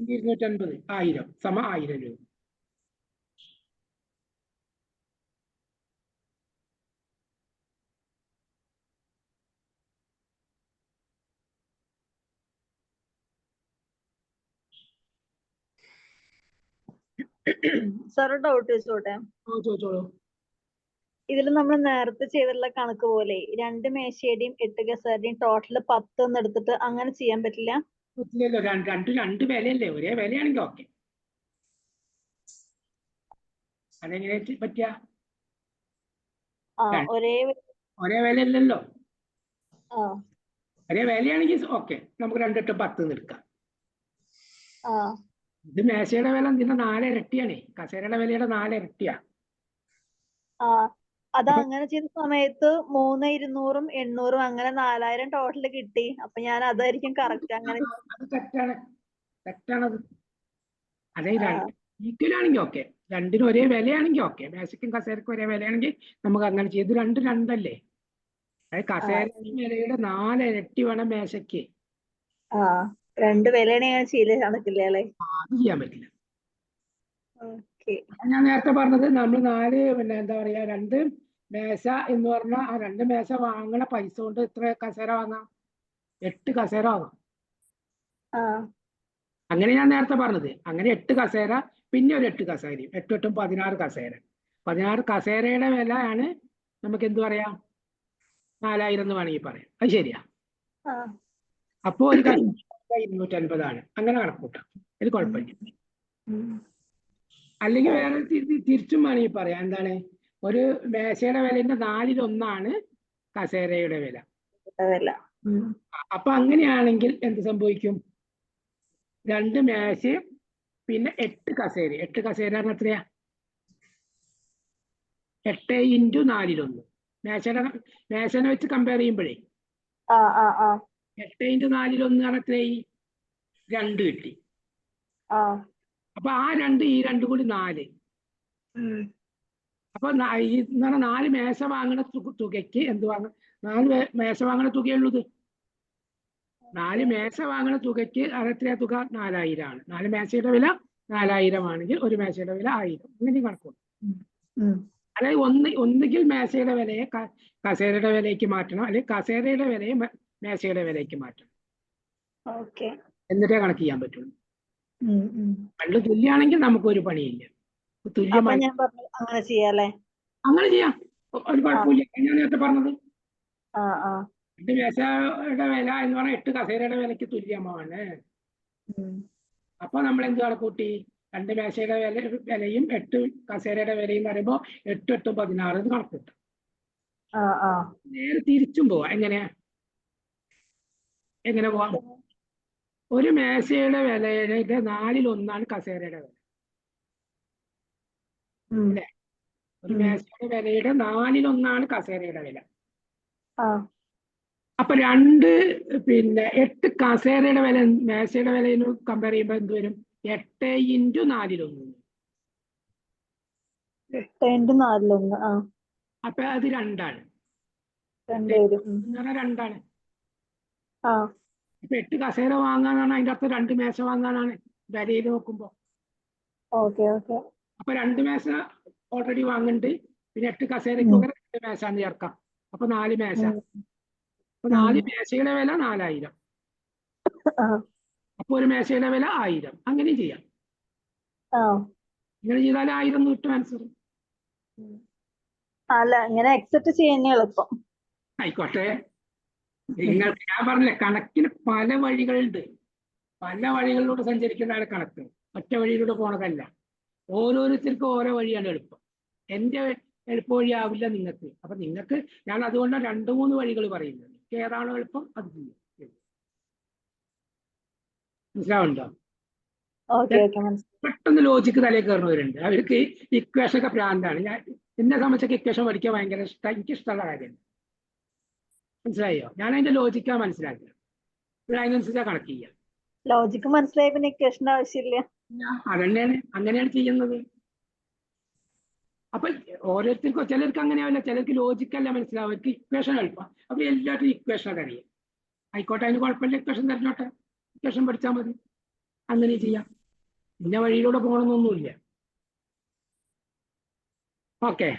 250 1000 സമം 1000 രൂപ. സാർ ഡൗട്ട് ചോദിച്ചോട്ടെ? ചോദിച്ചോളൂ. ഇതിൽ നമ്മൾ നേരത്തെ ചെയ്തിട്ടുള്ള കണക്ക് പോലെ 2 മേശയുടെയും 8 കസേരയുടെയും ടോട്ടൽ 10 എന്ന് എടുത്തിട്ട് അങ്ങനെ ചെയ്യാൻ പറ്റില്ല? പറ്റില്ലല്ലോ, രണ്ട് വിലയല്ലേ? ഒരേ വിലയാണെങ്കിൽ ഓക്കെ. അതെങ്ങനെ പറ്റിയ? ഒരേ വിലയല്ലല്ലോ. ഒരേ വിലയാണെങ്കിൽ ഓക്കെ, നമുക്ക് 2 × 10 എടുക്കാം. ഇത് മേശയുടെ വില ഇതിന്റെ 4 ഇരട്ടിയാണ്, കസേരയുടെ വിലയുടെ 4 ഇരട്ടിയാ. അത് അങ്ങനെ ചെയ്ത സമയത്ത് 3200 800 അങ്ങനെ 4000 ടോട്ടൽ കിട്ടി. അപ്പൊ ഞാൻ അതായിരിക്കും കറക്റ്റ്. അങ്ങനെ അത് തെറ്റാണത്. അതെ, ഈക്വൽ ആണെങ്കിൽ ഓക്കെ, രണ്ടിനും ഒരേ വിലയാണെങ്കിൽ ഓക്കെ. മേശയ്ക്കും കസേരക്കും ഒരേ വിലയാണെങ്കിൽ നമുക്ക് അങ്ങനെ ചെയ്ത് 2 2 അതായത് കസേരയുടെ വിലയുടെ 4 ഇരട്ടി വേണം മേശയ്ക്ക്. 2 വിലയാണെങ്കിൽ ഞാൻ ചെയ്ത് കണക്കില്ല അല്ലേ? അത് ചെയ്യാൻ പറ്റില്ല. ഞാൻ നേരത്തെ പറഞ്ഞത് നമ്മൾ 4 എന്താ പറയാ 2 മേശ എന്ന് പറഞ്ഞാൽ ആ 2 മേശ വാങ്ങണ പൈസ കൊണ്ട് എത്ര കസേര വാങ്ങാം? 8 കസേര വാങ്ങാം. അങ്ങനെ ഞാൻ നേരത്തെ പറഞ്ഞത്. അങ്ങനെ 8 കസേര പിന്നെ ഒരു 8 കസേരയും 8 8 16 കസേര. 16 കസേരയുടെ വില ആണ് നമുക്ക് എന്ത് പറയാം? 4000 എന്ന് വേണമെങ്കിൽ പറയാം. അത് ശരിയാ. അപ്പോ ഒരു 250 ആണ്. അങ്ങനെ കണക്കൂട്ടാം, ഇത് കുഴപ്പമില്ല. അല്ലെങ്കിൽ വേറെ തിരിച്ചും വേണമെങ്കിൽ പറയാം. എന്താണ്? ഒരു മേശയുടെ വിലന്റെ 4ൽ 1 കസേരയുടെ വില. അപ്പൊ അങ്ങനെയാണെങ്കിൽ എന്ത് സംഭവിക്കും? 2 മേശയും പിന്നെ 8 കസേര. 8 കസേര എത്രയാ? 8 × 4ൽ 1. മേശനെ വെച്ച് കമ്പയർ ചെയ്യുമ്പോഴേ 8 × 4ൽ 1 എത്രയായി? 2 കിട്ടി. അപ്പൊ ആ 2 ഈ 2 കൂടി 4. അപ്പൊ ഈ എന്ന് പറഞ്ഞാൽ 4 മേശ വാങ്ങുന്ന തുകയ്ക്ക് എന്ത് വാങ്ങും? 4 മേശ വാങ്ങുന്ന തുകയുള്ളത്. 4 മേശ വാങ്ങുന്ന തുകയ്ക്ക് അതെത്രയാ തുക? 4000 ആണ്. 4 മേശയുടെ വില 4000 ആണെങ്കിൽ ഒരു മേശയുടെ വില 1000. അങ്ങനെ കണക്കുണ്ട്. അതായത് ഒന്നുകിൽ മേശയുടെ വിലയെ കസേരയുടെ വിലയ്ക്ക് മാറ്റണം, അല്ലെങ്കിൽ കസേരയുടെ വിലയെ മേശയുടെ വിലയ്ക്ക് മാറ്റണം. എന്നിട്ടേ കണക്ക് ചെയ്യാൻ പറ്റുള്ളൂ. രണ്ടും തുല്യാണെങ്കിൽ നമുക്കൊരു പണിയില്ല. തുല്യമായി അങ്ങനെ ചെയ്യാം, ഒരു കുഴപ്പമില്ല. ഞാൻ നേരത്തെ പറഞ്ഞത് 8 മേശയുടെ വില എന്ന് പറഞ്ഞാൽ 8 കസേരയുടെ വിലയ്ക്ക് തുല്യമാണ്. അപ്പൊ നമ്മൾ എന്ത് കണക്കൂട്ടി? 2 മേശയുടെ വിലയും 8 കസേരയുടെ വിലയും പറയുമ്പോൾ 8 8 16 എന്ന് കണക്കൂട്ടും. നേരെ തിരിച്ചും പോവാം. എങ്ങനെ പോവാം? ഒരു മേശയുടെ വിലയുടെ 4/1 കസേരയുടെ വില അല്ലെ? ഒരു മേശയുടെ വിലയുടെ 4/1 കസേരയുടെ വില. അപ്പൊ 8 കസേരയുടെ വില മേശയുടെ വിലയിൽ കമ്പയർ ചെയ്യുമ്പോൾ എന്ത് വരും? 8 × 4/1. അപ്പൊ അത് 2 ആണ്. 2 അപ്പൊ 8 കസേര വാങ്ങാനാണ് അതിന്റെ അർത്ഥം 2 മേശ വാങ്ങാനാണ് വിലയിൽ നോക്കുമ്പോ. അപ്പൊ 2 മേശ ഓൾറെഡി വാങ്ങുന്നുണ്ട്, പിന്നെ 8 കസേരയ്ക്ക് 2 മേശ ചേർക്കാം. അപ്പൊ 4 മേശ. അപ്പൊ 4 മേശയുടെ വില 4000. അപ്പൊ ഒരു മേശയുടെ വില 1000. അങ്ങനെ ചെയ്യാം. ഇങ്ങനെ ചെയ്താൽ 1000 കിട്ടും ആൻസർ. ആയിക്കോട്ടെ, നിങ്ങൾക്ക് ഞാൻ പറഞ്ഞില്ലേ കണക്കിന് പല വഴികളുണ്ട്. പല വഴികളിലൂടെ സഞ്ചരിക്കുന്നതാണ് കണക്ക്. ഒറ്റ വഴിയിലൂടെ പോണതല്ല. ഓരോരുത്തർക്കും ഓരോ വഴിയാണ് എളുപ്പം. എന്റെ എളുപ്പ വഴിയാവില്ല നിങ്ങൾക്ക്. അപ്പൊ നിങ്ങൾക്ക് ഞാൻ അതുകൊണ്ടാണ് 2-3 വഴികൾ പറയുന്നത്. ഏതാണോ എളുപ്പം അത് ചെയ്യും. മനസ്സിലാവുണ്ടോ? പെട്ടെന്ന് ലോജിക്ക് തലയിൽ കയറുന്നവരുണ്ട്. അവർക്ക് ഇക്വേഷൻ ഒക്കെ പ്രാന്താണ്. എന്നെ സംബന്ധിച്ചൊക്കെ ഇക്വേഷൻ പഠിക്കാൻ ഭയങ്കര ഇഷ്ടം, എനിക്കിഷ്ടമുള്ള കാര്യമാണ്. മനസ്സിലായോ? ഞാൻ അതിന്റെ ലോജിക്കാ മനസ്സിലാക്കുക, അതിനനുസരിച്ചാ കണക്ട് ചെയ്യാം. ലോജിക്ക് മനസ്സിലായി പിന്നെ ഇക്വേഷന്റെ ആവശ്യമില്ല. അങ്ങനെയാണ് ചെയ്യുന്നത്. അപ്പൊ ഓരോരുത്തർക്കും ചിലർക്ക് അങ്ങനെയാവില്ല, ചിലർക്ക് ലോജിക്കല്ല മനസ്സിലാവും, അവർക്ക് ഇക്വേഷൻ എളുപ്പം. അപ്പൊ എല്ലാവരും ഇക്വേഷൻ അറിയാം. ആയിക്കോട്ടെ, അതിന് കുഴപ്പമില്ല, ഇക്വേഷൻ തരഞ്ഞോട്ടെ, ഇക്വേഷൻ പഠിച്ചാൽ മതി. അങ്ങനെ ചെയ്യാം. ഇന്ന വഴിയിലൂടെ പോകണമെന്നൊന്നുമില്ല. ഓക്കെ.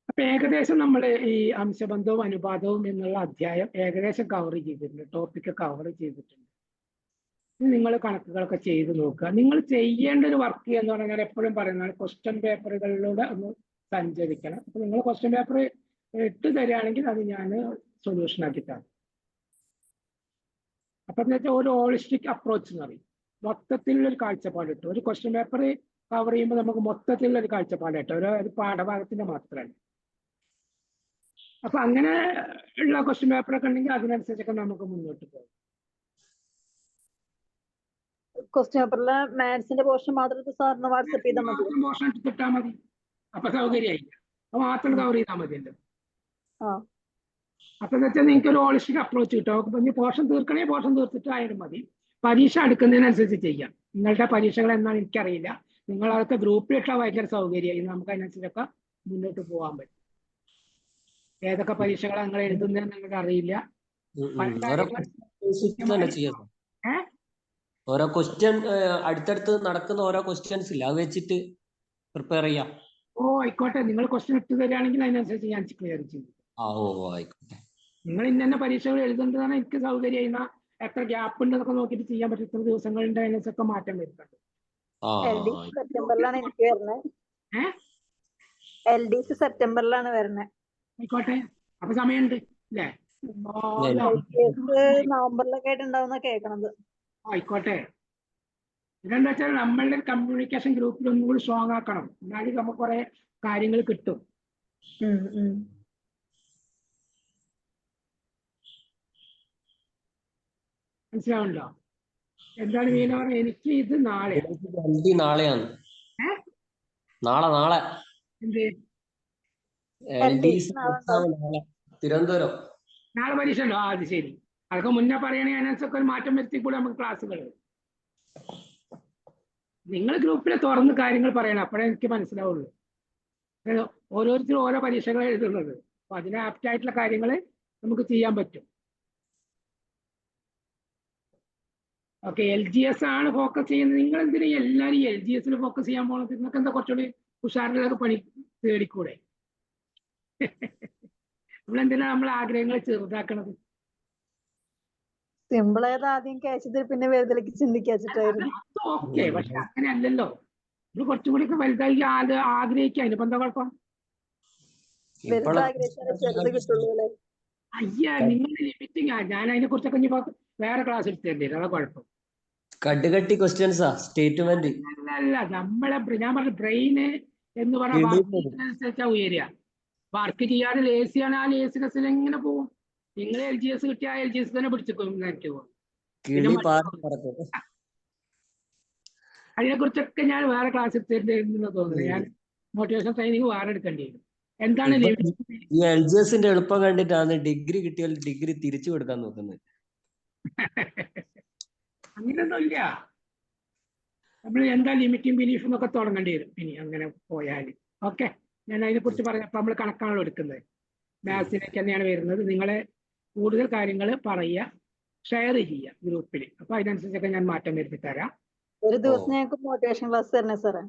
അപ്പൊ ഏകദേശം നമ്മൾ ഈ അംശബന്ധവും അനുപാതവും എന്നുള്ള അധ്യായം ഏകദേശം കവർ ചെയ്തിട്ടുണ്ട്, ടോപ്പിക്ക് കവർ ചെയ്തിട്ടുണ്ട്. നിങ്ങൾ കണക്കുകളൊക്കെ ചെയ്ത് നോക്കുക. നിങ്ങൾ ചെയ്യേണ്ട ഒരു വർക്ക് എന്ന് പറഞ്ഞാൽ എപ്പോഴും പറയുന്നതാണ്, ക്വസ്റ്റ്യൻ പേപ്പറുകളിലൂടെ ഒന്ന് സഞ്ചരിക്കണം. അപ്പൊ നിങ്ങൾ ക്വസ്റ്റ്യൻ പേപ്പർ ഇട്ട് തരികയാണെങ്കിൽ അത് ഞാൻ സൊല്യൂഷൻ ആക്കി തരാം. അപ്പൊ എന്ന് വെച്ചാൽ ഒരു ഹോളിസ്റ്റിക് അപ്രോച്ച് എന്ന് പറയും. മൊത്തത്തിലുള്ളൊരു കാഴ്ചപ്പാട് കിട്ടും. ഒരു ക്വസ്റ്റ്യൻ പേപ്പർ കവർ ചെയ്യുമ്പോൾ നമുക്ക് മൊത്തത്തിലുള്ള ഒരു കാഴ്ചപ്പാട് കിട്ടും, ഒരു പാഠഭാഗത്തിന്റെ മാത്രമല്ല. അപ്പൊ അങ്ങനെ ഉള്ള ക്വസ്റ്റ്യൻ പേപ്പറൊക്കെ ഉണ്ടെങ്കിൽ അതിനനുസരിച്ചൊക്കെ നമുക്ക് മുന്നോട്ട് പോകും. ക്വസ്റ്റ്യൻ പേപ്പറിലെ മാത്സിന്റെ പോർഷൻ മാത്രം സാറിന് വാട്സ്ആപ്പ് ചെയ്താൽ മതി. പോർഷൻ എടുത്തിട്ടാൽ മതി, അപ്പൊ സൗകര്യമായില്ല. അപ്പൊ മാത്രം കവർ ചെയ്താൽ മതിയല്ലോ. അപ്പൊ എന്ന് വെച്ചാൽ നിങ്ങൾക്ക് ഒരു ഹോളിസ്റ്റിക് അപ്രോച്ച് കിട്ടും. പോർഷൻ തീർക്കണേ പോർഷൻ തീർത്തിട്ട് ആയാലും മതി. പരീക്ഷ എടുക്കുന്നതിനനുസരിച്ച് ചെയ്യാം. നിങ്ങളുടെ പരീക്ഷകൾ എന്നാണ് എനിക്കറിയില്ല. നിങ്ങൾ അതൊക്കെ ഗ്രൂപ്പിലിട്ടാൽ ഭയങ്കര സൗകര്യമായി, നമുക്ക് അതിനനുസരിച്ചൊക്കെ മുന്നോട്ട് പോകാൻ പറ്റും. ഏതൊക്കെ പരീക്ഷകളാണ് നിങ്ങൾ എഴുതുന്നതെന്ന് നിങ്ങൾക്ക് അറിയില്ല. ഓരോ ക്വസ്റ്റ്യൻ അടുത്തടുത്ത് നടക്കുന്ന ഓരോ ക്വസ്റ്റ്യൻസ് ഇല്ല, അത് വെച്ചിട്ട് പ്രിപ്പയർ ചെയ്യാം. ആയിക്കോട്ടെ, നിങ്ങൾ ക്വസ്റ്റ്യൻ ഇട്ട് തരികയാണെങ്കിൽ അതിനനുസരിച്ച് ഞാൻ ക്ലിയർ ചെയ്യും. ആയിക്കോട്ടെ. നിങ്ങൾ ഇന്ന പരീക്ഷകൾ എഴുതേണ്ടതാണ് എനിക്ക് സൗകര്യമായി. എത്ര ഗ്യാപ്പ് ഉണ്ടെന്നൊക്കെ നോക്കിയിട്ട് ചെയ്യാൻ പറ്റും. ഇത്ര ദിവസങ്ങളുടെ അതിനനുസരിച്ചൊക്കെ മാറ്റം വരുന്നുണ്ട്. സെപ്റ്റംബറിലാണ് എനിക്ക് വരുന്നത്. LDC സെപ്റ്റംബറിലാണ് വരുന്നത്. ആയിക്കോട്ടെ, അപ്പൊ സമയമുണ്ട് അല്ലേ? നവംബറിലൊക്കെ ആയിട്ടുണ്ടാവുന്ന കേൾക്കണത്. ആയിക്കോട്ടെ. ഇതെന്താ വെച്ചാൽ നമ്മളുടെ കമ്മ്യൂണിക്കേഷൻ ഗ്രൂപ്പിൽ ഒന്നും കൂടി സ്ട്രോങ് ആക്കണം. എന്നാലും നമുക്ക് കുറെ കാര്യങ്ങൾ കിട്ടും. മനസ്സിലാവുണ്ടോ? എന്താണ് മീന പറഞ്ഞത്? എനിക്ക് ഇത് നാളെയാണ്. നാളെ എന്ത്? തിരുവനന്തപുരം. നാളെ പരീക്ഷ ഉണ്ടോ? ആ അത് ശരി. അതൊക്കെ മുന്നേ പറയണേ, അതിനനുസരിച്ചൊക്കെ ഒരു മാറ്റം വരുത്തിക്കൂടെ നമുക്ക് ക്ലാസ്സുകൾ. നിങ്ങൾ ഗ്രൂപ്പിൽ തുറന്ന് കാര്യങ്ങൾ പറയണം, അപ്പോഴേ എനിക്ക് മനസ്സിലാവുള്ളൂ. ഓരോരുത്തരും ഓരോ പരീക്ഷകൾ എഴുതുന്നത്, അപ്പൊ അതിന് ആപ്റ്റ് ആയിട്ടുള്ള കാര്യങ്ങൾ നമുക്ക് ചെയ്യാൻ പറ്റും. ഓക്കെ, LGS ആണ് ഫോക്കസ് ചെയ്യുന്നത്. നിങ്ങൾ എന്തിനാ എല്ലാവരും LGS ഫോക്കസ് ചെയ്യാൻ പോണത്? നിങ്ങൾക്ക് എന്താ കുറച്ചുകൂടി ഉഷാറിലൊക്കെ പണി തേടിക്കൂടെ? നമ്മളെന്തിനാ നമ്മളെ ആഗ്രഹങ്ങൾ ചെറുതാക്കണത്? സിമ്പിൾ ആയത് ആദ്യം ക്യാച്ച് ചെയ്ത് പിന്നെ വേദനയ്ക്ക് ചിന്തിക്കാച്ചിട്ടായിരുന്നു. ഓക്കെ, പക്ഷെ അങ്ങനെയല്ലല്ലോ. നമ്മൾ കുറച്ചും കൂടി ഒക്കെ വലുതായി ആഗ്രഹിക്കുക, അതിനിപ്പോ എന്താ കുഴപ്പം? വലുതാഗ്രഹിച്ചാലേ ചെറുത് കിട്ടുള്ളൂ അല്ലേ? അയ്യാ, നിങ്ങളുടെ ലിമിറ്റിംഗ് ആ. ഞാൻ അതിനെ കുറിച്ചൊക്കെ ഇനിയിപ്പോ വേറെ ക്ലാസ് എടുത്തേണ്ടി വരും, അതാ കുഴപ്പം. കട്ടുകട്ടി ക്വസ്റ്റ്യൻസാ സ്റ്റേറ്റ്മെന്റ്. അല്ല, നമ്മളെ ഞാൻ പറഞ്ഞ ബ്രെയിന് എന്ന് പറഞ്ഞാൽ ഉയരുക. വർക്ക് ചെയ്യാതെ ലേസിയാണ്, ആ ലേസിനെസ്സിൽ എങ്ങനെ പോകും? നിങ്ങൾ LGS കിട്ടിയ ആ LGS തന്നെ പിടിച്ചിട്ടും അതിനെ കുറിച്ചൊക്കെ ഞാൻ വേറെ ക്ലാസ് എടുത്തിരുന്നു തോന്നുന്നു. ഞാൻ മോട്ടിവേഷൻ ട്രെയിനിങ് വേറെ എടുക്കേണ്ടി വരും. എന്താണ് ഈ LGSന്റെ എളുപ്പം കണ്ടിട്ടാണ് ഡിഗ്രി കിട്ടിയാൽ ഡിഗ്രി തിരിച്ചു കൊടുക്കാൻ നോക്കുന്നത്. അങ്ങനെയൊന്നും ഇല്ല. നമ്മൾ എന്താ ലിമിറ്റിംഗ് ബിലീഫ് എന്നൊക്കെ തുടങ്ങേണ്ടി വരും ഇനി അങ്ങനെ പോയാൽ. ഓക്കെ, ഞാൻ അതിനെ കുറിച്ച് പറഞ്ഞപ്പോൾ നമ്മൾ കണക്കാണല്ലോ എടുക്കുന്നത്, മാത്സിലേക്ക് തന്നെയാണ് വരുന്നത്. നിങ്ങളെ കൂടുതൽ കാര്യങ്ങൾ പറയുക, ഷെയർ ചെയ്യുക ഗ്രൂപ്പിൽ. അപ്പൊ അതിനനുസരിച്ചൊക്കെ ഞാൻ മാറ്റം വരുത്തി തരാം. ഒരു ദിവസം ഞങ്ങൾക്ക് മോട്ടിവേഷൻ ക്ലാസ് തന്നെ സാറേ.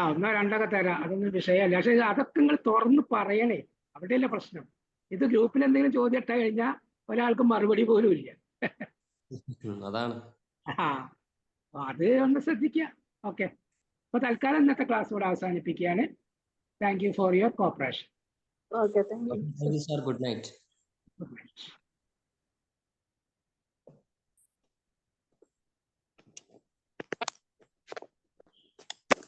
ഒന്നോ രണ്ടൊക്കെ തരാം, അതൊന്നും വിഷയമല്ല. പക്ഷെ അതൊക്കെ നിങ്ങൾ തുറന്ന് പറയണേ, അവിടെയല്ല പ്രശ്നം. ഇത് ഗ്രൂപ്പിൽ എന്തെങ്കിലും ചോദ്യം ഇട്ടാ കഴിഞ്ഞാൽ ഒരാൾക്ക് മറുപടി പോലും ഇല്ല. അതാണ്. അത് ഒന്ന് ശ്രദ്ധിക്കുക. ഓക്കെ, അപ്പൊ തൽക്കാലം ഇന്നത്തെ ക്ലാസ് ഇവിടെ അവസാനിപ്പിക്കുകയാണ്. Thank you for your corporation. Okay, thank you. Sir, good night. Good night.